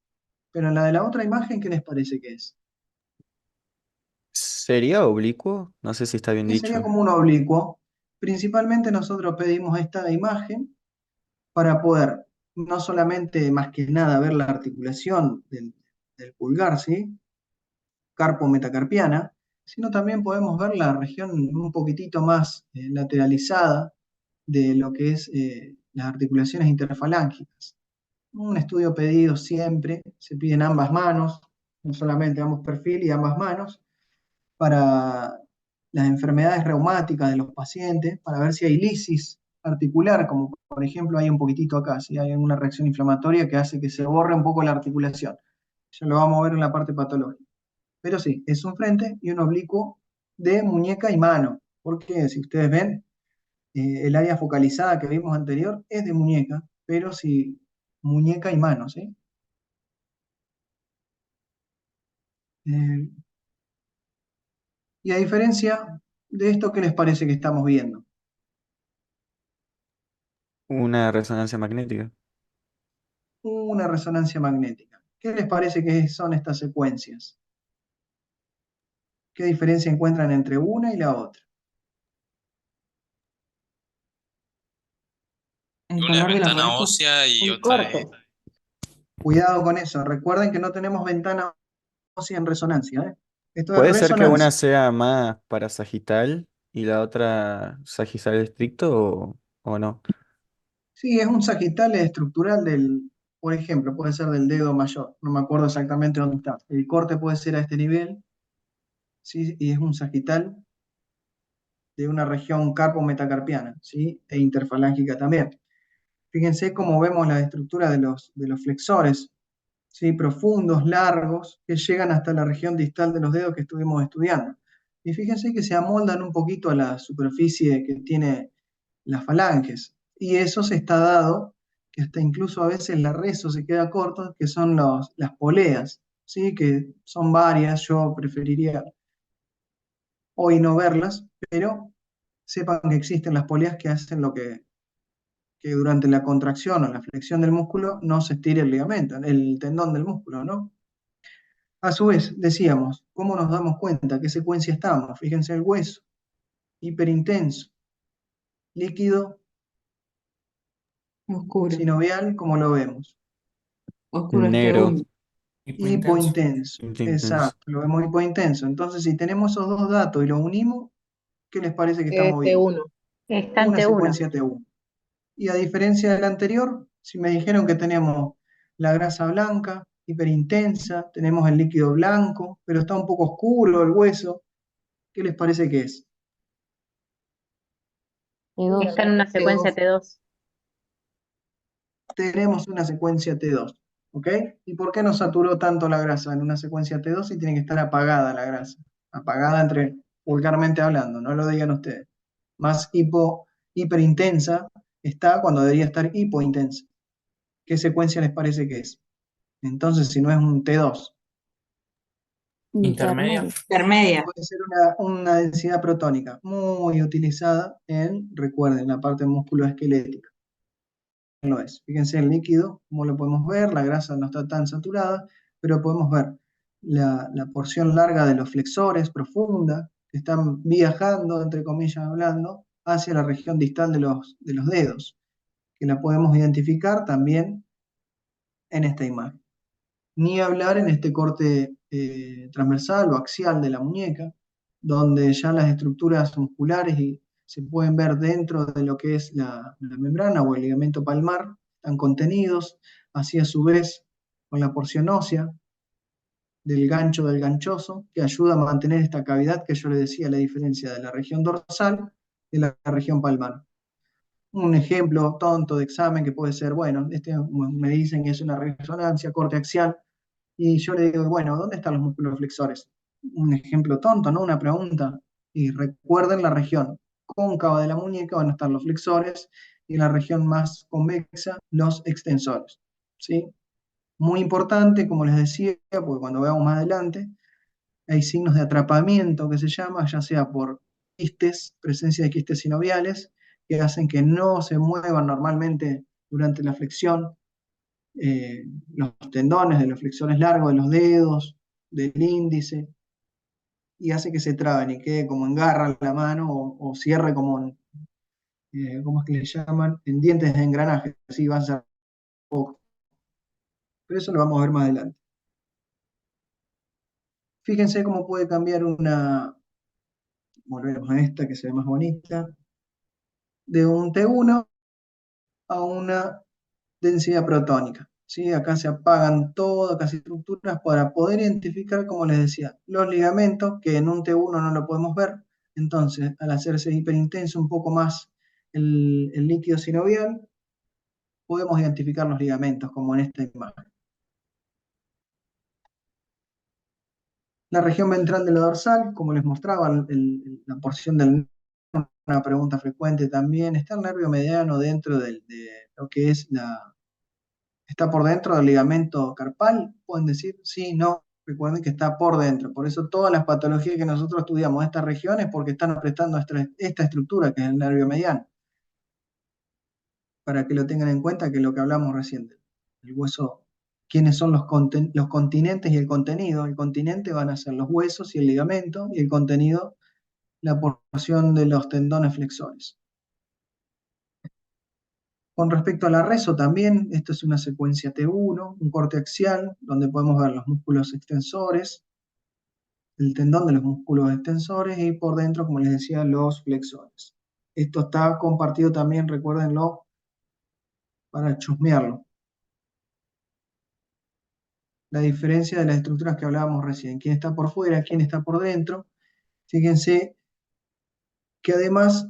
pero en la de la otra imagen, ¿qué les parece que es? ¿Sería oblicuo? No sé si está bien Y sería dicho. como un oblicuo. Principalmente nosotros pedimos esta imagen para poder no solamente más que nada ver la articulación del pulgar, ¿sí? Carpo-metacarpiana, sino también podemos ver la región un poquitito más lateralizada de lo que es las articulaciones interfalángicas. Un estudio pedido siempre, se piden ambas manos, no solamente ambos perfiles y ambas manos, para las enfermedades reumáticas de los pacientes, para ver si hay lisis articular, como por ejemplo hay un poquitito acá, si hay una reacción inflamatoria que hace que se borre un poco la articulación. Ya lo vamos a ver en la parte patológica. Pero sí, es un frente y un oblicuo de muñeca y mano, porque si ustedes ven, el área focalizada que vimos anterior es de muñeca, pero sí, muñeca y mano, ¿sí? Eh, y a diferencia de esto, ¿qué les parece que estamos viendo? Una resonancia magnética. Una resonancia magnética. ¿Qué les parece que son estas secuencias? ¿Qué diferencia encuentran entre una y la otra? El Una es color de los ventana restos. ósea y El otra es... corte. Cuidado con eso. Recuerden que no tenemos ventana ósea en resonancia, ¿eh? Esto es ¿Puede ser que una resonancia. sea más parasagital y la otra sagital estricto o no? Sí, es un sagital estructural por ejemplo, puede ser del dedo mayor. No me acuerdo exactamente dónde está. El corte puede ser a este nivel, ¿sí? Y es un sagital de una región carpo-metacarpiana, ¿sí? E interfalángica también. Fíjense cómo vemos la estructura de los flexores, ¿sí? Profundos, largos, que llegan hasta la región distal de los dedos que estuvimos estudiando. Y fíjense que se amoldan un poquito a la superficie que tiene las falanges. Y eso se está dado, que hasta incluso a veces la rezo se queda corto, que son las poleas, ¿sí? Que son varias, yo preferiría hoy no verlas, pero sepan que existen las poleas que hacen lo que durante la contracción o la flexión del músculo no se estire el ligamento, el tendón del músculo, ¿no? A su vez, decíamos, ¿cómo nos damos cuenta? ¿Qué secuencia estamos? Fíjense el hueso, hiperintenso, líquido, Oscuro. sinovial, como lo vemos, Oscuro es Negro. segundo. Hipointenso. hipointenso, Intenso. exacto, lo vemos hipointenso. Entonces, si tenemos esos dos datos y los unimos, ¿qué les parece que estamos viendo? T1. Una Estante 1. secuencia T1. Y a diferencia del anterior, si me dijeron que tenemos la grasa blanca, hiperintensa, tenemos el líquido blanco, pero está un poco oscuro el hueso, ¿qué les parece que es? Está en una secuencia T2. T2. Tenemos una secuencia T2, ¿ok? ¿Y por qué nos saturó tanto la grasa en una secuencia T2 y tiene que estar apagada la grasa? Apagada entre vulgarmente hablando, no lo digan ustedes. Más hiperintensa está cuando debería estar hipointensa. ¿Qué secuencia les parece que es? Entonces, si no es un T2, Intermedia. Intermedia. puede ser una densidad protónica muy utilizada recuerden, la parte musculoesquelética. lo es. Fíjense el líquido, como lo podemos ver, la grasa no está tan saturada, pero podemos ver la porción larga de los flexores, profunda, que están viajando, entre comillas hablando, hacia la región distal de los dedos, que la podemos identificar también en esta imagen. Ni hablar en este corte transversal o axial de la muñeca, donde ya las estructuras musculares se pueden ver dentro de lo que es la membrana o el ligamento palmar, están contenidos, así a su vez con la porción ósea del gancho del ganchoso, que ayuda a mantener esta cavidad que yo le decía, la diferencia de la región dorsal y la región palmar. Un ejemplo tonto de examen que puede ser, bueno, me dicen que es una resonancia corte axial, y yo le digo, bueno, ¿dónde están los músculos flexores? Un ejemplo tonto, ¿no? Una pregunta. Y recuerden la región cóncava de la muñeca van a estar los flexores y en la región más convexa los extensores. ¿Sí? Muy importante, como les decía, porque cuando veamos más adelante, hay signos de atrapamiento que se llama, ya sea por quistes, presencia de quistes sinoviales, que hacen que no se muevan normalmente durante la flexión los tendones de los flexores largos de los dedos, del índice, y hace que se traben y quede como en garra la mano o cierre como en, ¿cómo es que le llaman? En dientes de engranaje, así va a ser poco. Pero eso lo vamos a ver más adelante. Fíjense cómo puede cambiar volvemos a esta que se ve más bonita, de un T1 a una densidad protónica. ¿Sí? Acá se apagan todas las estructuras para poder identificar, como les decía, los ligamentos, que en un T1 no lo podemos ver. Entonces, al hacerse hiperintenso un poco más el líquido sinovial, podemos identificar los ligamentos, como en esta imagen. La región ventral de la dorsal, como les mostraba, la porción del una pregunta frecuente también, está el nervio mediano dentro de lo que es ¿está por dentro del ligamento carpal? Pueden decir sí, no. Recuerden que está por dentro. Por eso todas las patologías que nosotros estudiamos en estas regiones, porque están apretando esta estructura, que es el nervio mediano. Para que lo tengan en cuenta, que es lo que hablamos recién. El hueso, ¿quiénes son los continentes y el contenido? El continente van a ser los huesos y el ligamento, y el contenido, la porción de los tendones flexores. Con respecto a la reso también, esto es una secuencia T1, un corte axial, donde podemos ver los músculos extensores, el tendón de los músculos extensores y por dentro, como les decía, los flexores. Esto está compartido también, recuérdenlo, para chusmearlo. La diferencia de las estructuras que hablábamos recién, quién está por fuera, quién está por dentro. Fíjense que además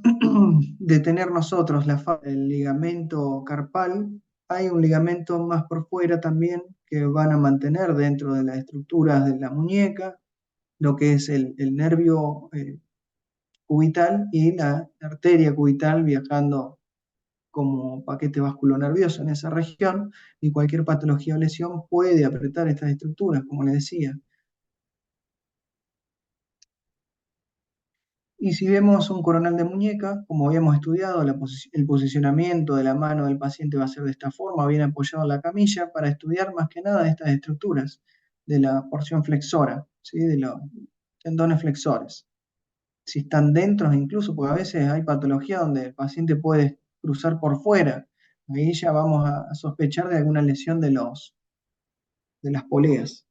de tener nosotros el ligamento carpal, hay un ligamento más por fuera también que van a mantener dentro de las estructuras de la muñeca, lo que es el nervio cubital y la arteria cubital viajando como paquete vasculonervioso en esa región, y cualquier patología o lesión puede apretar estas estructuras, como les decía. Y si vemos un coronal de muñeca, como habíamos estudiado, el posicionamiento de la mano del paciente va a ser de esta forma, bien apoyado en la camilla, para estudiar más que nada estas estructuras de la porción flexora, ¿sí? De los tendones flexores. Si están dentro incluso, porque a veces hay patología donde el paciente puede cruzar por fuera, ahí ya vamos a sospechar de alguna lesión de las poleas.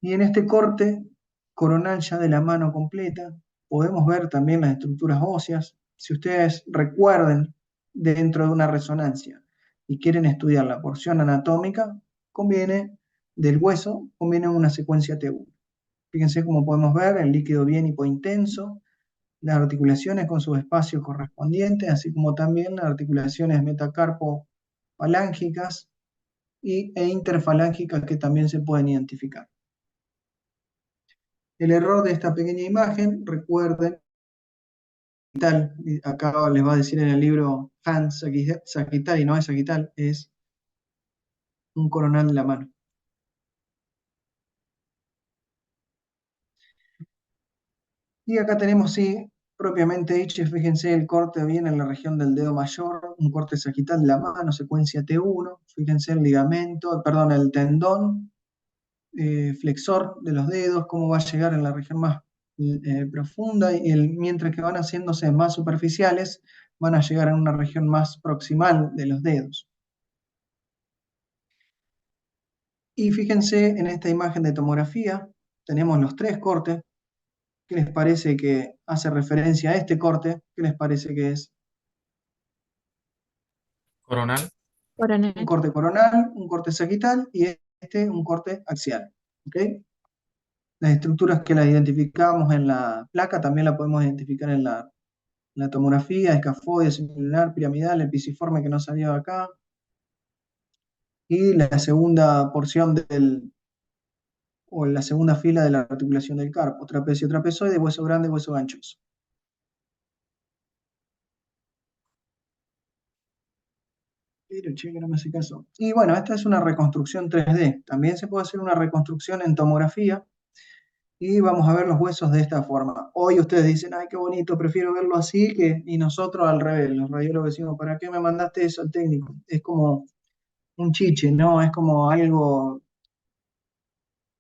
Y en este corte coronal ya de la mano completa, podemos ver también las estructuras óseas. Si ustedes recuerden, dentro de una resonancia y quieren estudiar la porción anatómica, del hueso, conviene una secuencia T1. Fíjense cómo podemos ver el líquido bien hipointenso, las articulaciones con sus espacios correspondientes, así como también las articulaciones metacarpo-falángicas e interfalángicas que también se pueden identificar. El error de esta pequeña imagen, recuerden, acá les va a decir en el libro Hans Sagital, y no es sagital, es un coronal de la mano. Y acá tenemos, sí, Propiamente dicho, fíjense, el corte viene en la región del dedo mayor, un corte sagital de la mano, secuencia T1. Fíjense el ligamento, perdón, el tendón flexor de los dedos, cómo va a llegar en la región más profunda, y mientras que van haciéndose más superficiales, van a llegar a una región más proximal de los dedos. Y fíjense en esta imagen de tomografía, tenemos los tres cortes. ¿Qué les parece que hace referencia a este corte? ¿Qué les parece que es? Coronal. Un corte coronal, un corte sagital y este un corte axial. ¿Ok? Las estructuras que las identificamos en la placa también la podemos identificar en la tomografía: escafoide, semilunar, piramidal, el pisiforme que no salió acá. Y la segunda porción o la segunda fila de la articulación del carpo: trapecio, trapezoide, hueso grande, hueso ganchoso. Pero che, que no me hace caso. Y bueno, esta es una reconstrucción 3D. También se puede hacer una reconstrucción en tomografía. Y vamos a ver los huesos de esta forma. Hoy ustedes dicen, ay, qué bonito, prefiero verlo así, y nosotros al revés. Los radiólogos decimos, ¿para qué me mandaste eso al técnico? Es como un chiche, ¿no? Es como algo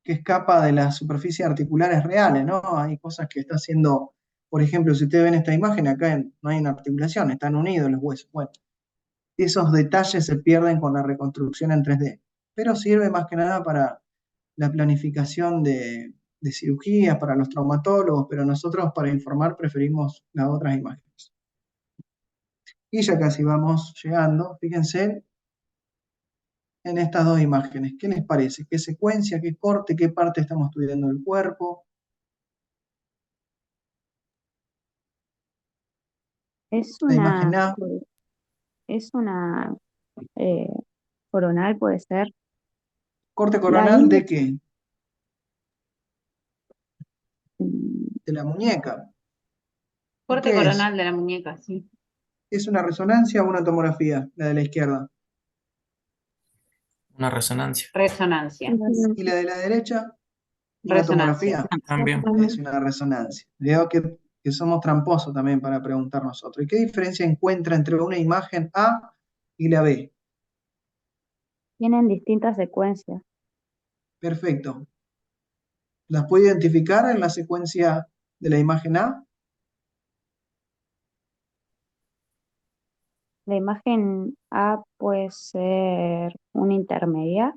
que escapa de las superficies articulares reales, ¿no? Hay cosas que está haciendo, por ejemplo, si ustedes ven esta imagen, acá no hay una articulación, están unidos los huesos. Bueno, esos detalles se pierden con la reconstrucción en 3D, pero sirve más que nada para la planificación de cirugías, para los traumatólogos, pero nosotros para informar preferimos las otras imágenes. Y ya casi vamos llegando, fíjense en estas dos imágenes. ¿Qué les parece? ¿Qué secuencia, qué corte, qué parte estamos estudiando del cuerpo? Es La imagen A, una eh, coronal, puede ser. corte La coronal ingle, ¿de qué? De la muñeca. ¿Y Corte qué es? coronal de la muñeca, sí. ¿Es una resonancia o una tomografía, la de la izquierda? Una resonancia. Resonancia. ¿Y la de la derecha? ¿Una Resonancia. tomografía? También. Es una resonancia. Veo que somos tramposos también para preguntar nosotros. ¿Y qué diferencia encuentra entre una imagen A y la B? Tienen distintas secuencias. Perfecto. ¿Las puede identificar en la secuencia de la imagen A? La imagen A puede ser una intermedia,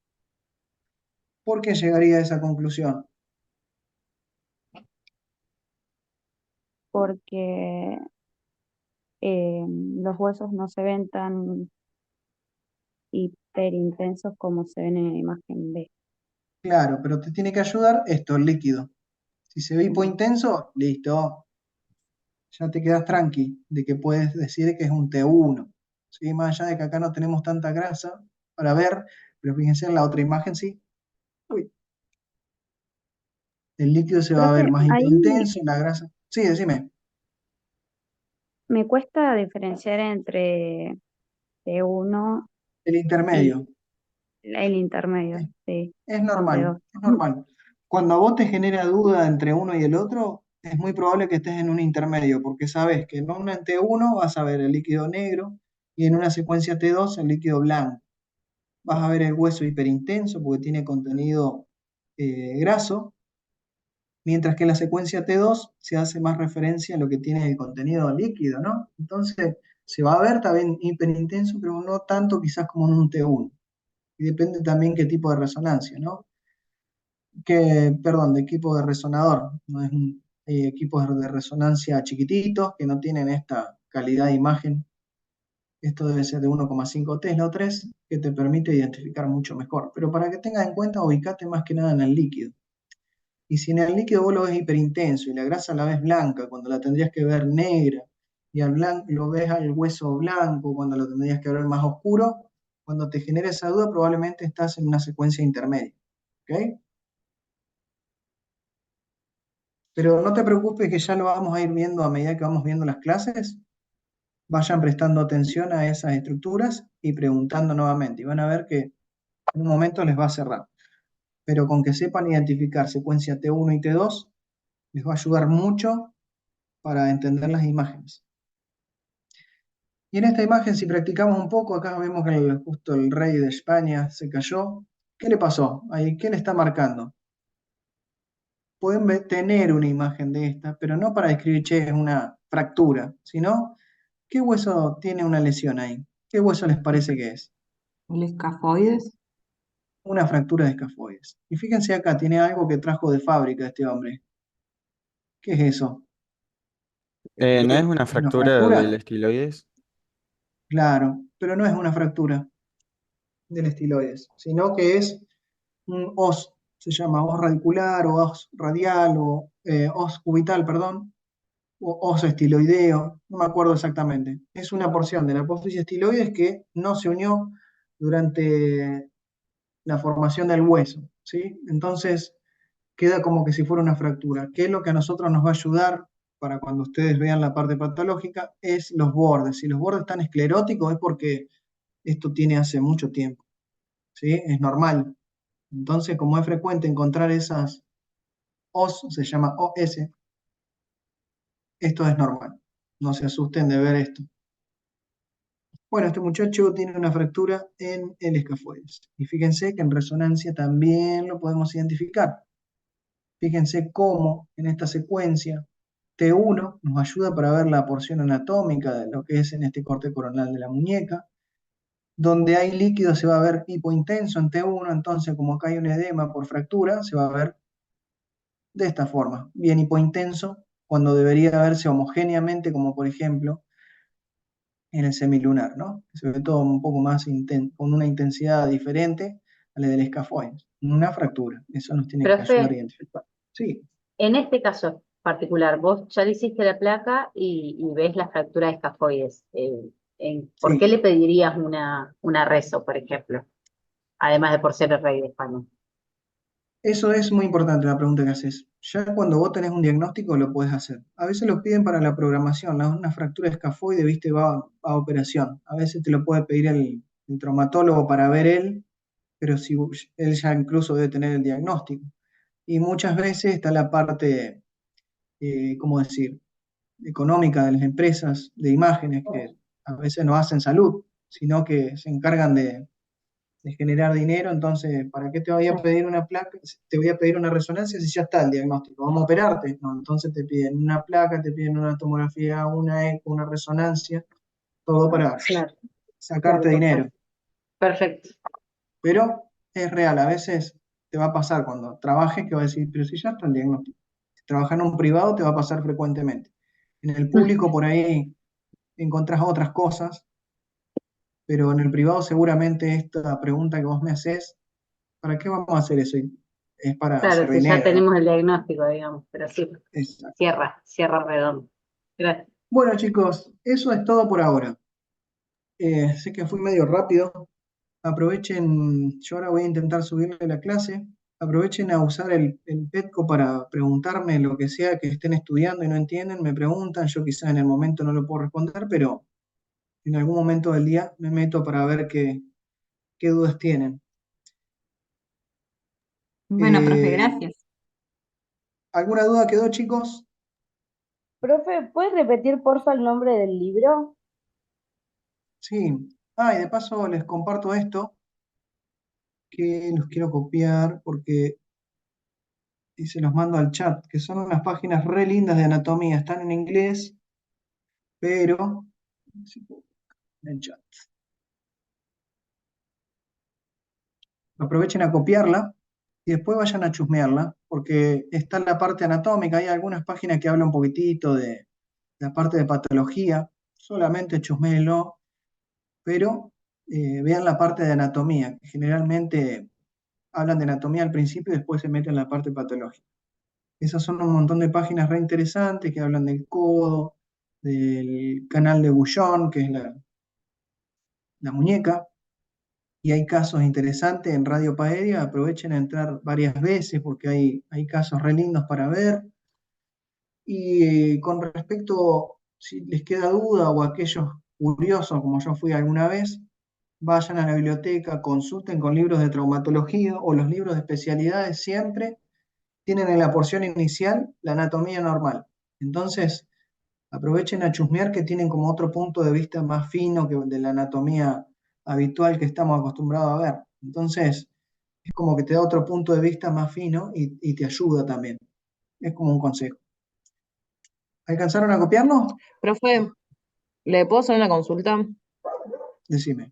¿Por qué llegaría a esa conclusión? porque los huesos no se ven tan hiperintensos como se ven en la imagen B. Claro, pero te tiene que ayudar esto, el líquido. Si se ve hipointenso, listo. Ya te quedas tranqui de que puedes decir que es un T1. ¿Sí? Más allá de que acá no tenemos tanta grasa para ver, pero fíjense en la otra imagen, sí. Uy, el líquido se va a ver Profe, más ahí hipointenso, la grasa. Sí, decime. me cuesta diferenciar entre T1 El y intermedio. el intermedio, sí, Es con normal, T2. es normal. Cuando a vos te genera duda entre uno y el otro, es muy probable que estés en un intermedio, porque sabes que en una T1 vas a ver el líquido negro y en una secuencia T2 el líquido blanco. Vas a ver el hueso hiperintenso porque tiene contenido graso, mientras que en la secuencia T2 se hace más referencia a lo que tiene el contenido líquido, ¿no? Entonces se va a ver también hiperintenso, pero no tanto quizás como en un T1. Y depende también qué tipo de resonancia, ¿no? Perdón, de equipo de resonador. No es hay equipos de resonancia chiquititos que no tienen esta calidad de imagen. Esto debe ser de 1,5 Tesla o 3, que te permite identificar mucho mejor. Pero para que tengas en cuenta, ubicate más que nada en el líquido. Y si en el líquido vos lo ves hiperintenso y la grasa la ves blanca cuando la tendrías que ver negra, y al blanco lo ves al hueso blanco cuando lo tendrías que ver más oscuro, cuando te genera esa duda probablemente estás en una secuencia intermedia. ¿Ok? Pero no te preocupes que ya lo vamos a ir viendo a medida que vamos viendo las clases. Vayan prestando atención a esas estructuras y preguntando nuevamente. Y van a ver que en un momento les va a cerrar. Pero con que sepan identificar secuencia T1 y T2, les va a ayudar mucho para entender las imágenes. Y en esta imagen, si practicamos un poco, acá vemos que justo el rey de España se cayó. ¿Qué le pasó? Ahí, ¿qué le está marcando? Pueden tener una imagen de esta, pero no para describir, che, es una fractura, sino, ¿qué hueso tiene una lesión ahí? ¿Qué hueso les parece que es? ¿El escafoides? Una fractura de escafoides. Y fíjense acá, tiene algo que trajo de fábrica este hombre. ¿Qué es eso? ¿No es una ¿Es una fractura del fractura? estiloides? Claro, pero no es una fractura del estiloides, sino que es un os, se llama os radicular o os radial o os cubital, perdón, o os estiloideo, no me acuerdo exactamente. Es una porción de la apófisis estiloides que no se unió durante la formación del hueso, ¿sí? Entonces queda como que si fuera una fractura. ¿Qué es lo que a nosotros nos va a ayudar para cuando ustedes vean la parte patológica? Es los bordes. Si los bordes están escleróticos es porque esto tiene hace mucho tiempo, ¿sí? Es normal. Entonces, como es frecuente encontrar esas OS, se llama OS, esto es normal. No se asusten de ver esto. Bueno, este muchacho tiene una fractura en el escafoides. Y fíjense que en resonancia también lo podemos identificar. Fíjense cómo en esta secuencia T1 nos ayuda para ver la porción anatómica de lo que es en este corte coronal de la muñeca. Donde hay líquido se va a ver hipointenso en T1, entonces como acá hay un edema por fractura, se va a ver de esta forma, bien hipointenso, cuando debería verse homogéneamente, como por ejemplo en el semilunar, ¿no? Se ve todo un poco más con una intensidad diferente a la del escafoides. Una fractura, eso nos tiene que ayudar a Profe, identificar. Sí, en este caso particular, vos ya le hiciste la placa y ves la fractura de escafoides. ¿Por qué sí. le pedirías una rezo, por ejemplo? Además de por ser el rey de España. Eso es muy importante la pregunta que haces. Ya cuando vos tenés un diagnóstico lo podés hacer. A veces lo piden para la programación, una fractura de escafoide, viste, va a operación. A veces te lo puede pedir el traumatólogo para ver él, pero si él ya incluso debe tener el diagnóstico. Y muchas veces está la parte, ¿cómo decir?, económica de las empresas de imágenes que a veces no hacen salud, sino que se encargan de generar dinero. Entonces, ¿para qué te voy a pedir una placa? Te voy a pedir una resonancia si ya está el diagnóstico. ¿Vamos a operarte? No, entonces te piden una placa, te piden una tomografía, una eco, una resonancia, todo para Claro, sacarte dinero. perfecto. Pero es real, a veces te va a pasar cuando trabajes que vas a decir, pero si ya está el diagnóstico. Si trabajas en un privado te va a pasar frecuentemente. En el público por ahí encontrás otras cosas, pero en el privado seguramente esta pregunta que vos me haces, ¿para qué vamos a hacer eso? Es para Claro, hacer si ya dinero, ¿no? tenemos el diagnóstico, digamos, pero sí, Exacto. cierra redondo. Gracias. Bueno, chicos, eso es todo por ahora. Sé que fui medio rápido. Aprovechen, yo ahora voy a intentar subirle la clase. Aprovechen a usar el Petco para preguntarme lo que sea que estén estudiando y no entienden. Me preguntan, yo quizás en el momento no lo puedo responder, pero en algún momento del día me meto para ver qué dudas tienen. Bueno, profe, Eh, gracias. ¿Alguna duda quedó, chicos? Profe, ¿puedes repetir porfa el nombre del libro? Sí. Ah, y de paso les comparto esto, que los quiero copiar porque y se los mando al chat, que son unas páginas re lindas de anatomía. Están en inglés, pero si puedo, en el chat. Aprovechen a copiarla y después vayan a chusmearla, porque está en la parte anatómica. Hay algunas páginas que hablan un poquitito de la parte de patología, solamente chusméenlo, pero vean la parte de anatomía, que generalmente hablan de anatomía al principio y después se meten en la parte patológica. Esas son un montón de páginas re interesantes que hablan del codo, del canal de Bouchon, que es la muñeca, y hay casos interesantes en Radio Paeria. Aprovechen a entrar varias veces porque hay casos re lindos para ver. Y con respecto, si les queda duda o aquellos curiosos, como yo fui alguna vez, vayan a la biblioteca, consulten con libros de traumatología o los libros de especialidades siempre tienen en la porción inicial la anatomía normal. Entonces, Aprovechen a chusmear que tienen como otro punto de vista más fino que de la anatomía habitual que estamos acostumbrados a ver. Entonces, es como que te da otro punto de vista más fino y te ayuda también. Es como un consejo. ¿Alcanzaron a copiarlo? Profe, ¿le puedo hacer una consulta? Decime.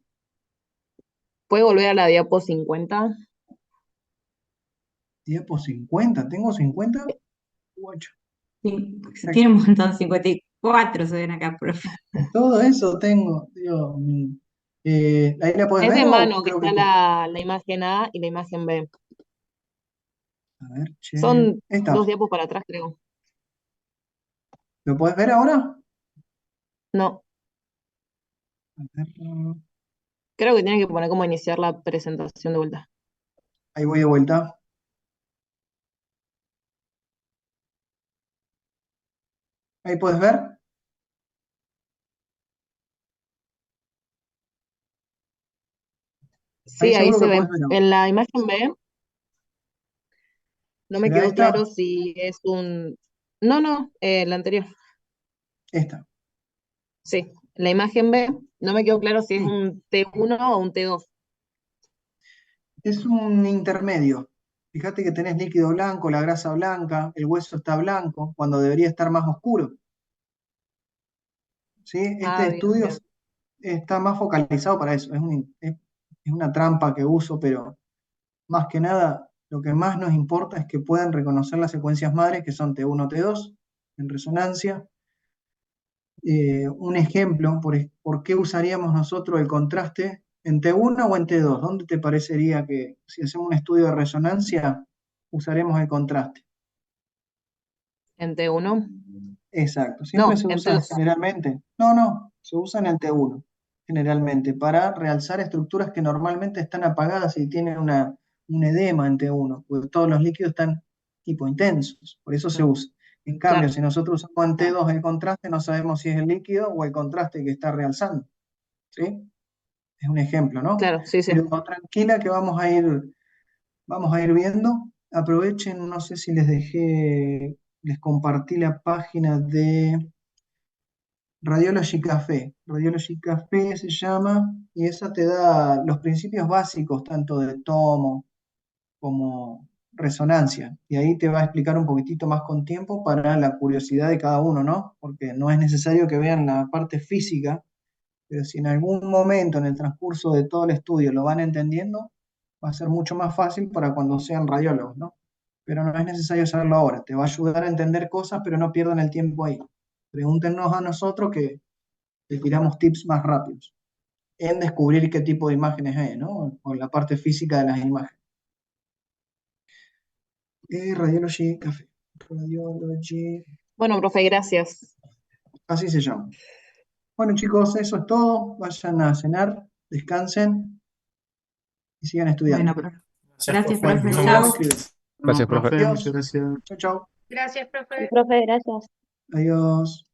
¿Puede volver a la diapo 50? Diapo 50, ¿tengo 50? 8. Sí, tiene un montón, 54 se ven acá, profe. Todo eso tengo, Dios mío. ¿Ahí la podés Es ver de o mano que creo que está la imagen A y la imagen B. A ver, che. Son Ahí está. 2 diapos para atrás, creo. ¿Lo podés ver ahora? No, A ver, creo que tiene que poner como iniciar la presentación de vuelta. ahí voy de vuelta. ¿Ahí podés ver? Ahí Sí, ahí seguro se que ve. podés ver. En la imagen B no me ¿Será quedó esta? claro si es un... No, no, la anterior. Esta. Sí, la imagen B no me quedó claro si es Sí. un T1 o un T2. Es un intermedio. Fíjate que tenés líquido blanco, la grasa blanca, el hueso está blanco, cuando debería estar más oscuro. ¿Sí? Este Ah, bien, estudio bien. está más focalizado para eso. Es una trampa que uso, pero más que nada, lo que más nos importa es que puedan reconocer las secuencias madres, que son T1, T2, en resonancia. Un ejemplo, por qué usaríamos nosotros el contraste en T1 o en T2? ¿Dónde te parecería que, si hacemos un estudio de resonancia, usaremos el contraste? ¿En T1? Exacto, siempre No, se en usa T2. generalmente, no, se usa en el T1, generalmente, para realzar estructuras que normalmente están apagadas y tienen un edema en T1, porque todos los líquidos están hipointensos, por eso se usa. En cambio, Claro. si nosotros usamos en T2 el contraste, no sabemos si es el líquido o el contraste que está realzando, ¿sí? Es un ejemplo, ¿no? Claro, sí, sí. Pero tranquila que vamos a ir viendo. Aprovechen, no sé si les dejé, les compartí la página de Radiology Café. Radiology Café se llama, y esa te da los principios básicos, tanto de tomo como resonancia. Y ahí te va a explicar un poquitito más con tiempo para la curiosidad de cada uno, ¿no? Porque no es necesario que vean la parte física, pero si en algún momento en el transcurso de todo el estudio lo van entendiendo, va a ser mucho más fácil para cuando sean radiólogos, ¿no? Pero no es necesario saberlo ahora, te va a ayudar a entender cosas, pero no pierdan el tiempo ahí. Pregúntenos a nosotros que le tiramos tips más rápidos en descubrir qué tipo de imágenes hay, ¿no? O la parte física de las imágenes. Radiology Café. Radiology, Bueno, profe, gracias. así se llama. Bueno, chicos, eso es todo. Vayan a cenar, descansen y sigan estudiando. Bueno, profe. Gracias, Gracias, profe. profe. Nos Luego me Chao. escriben. Gracias, profe. Adiós. Chao, chao. Gracias, profe. Profe, gracias. Adiós.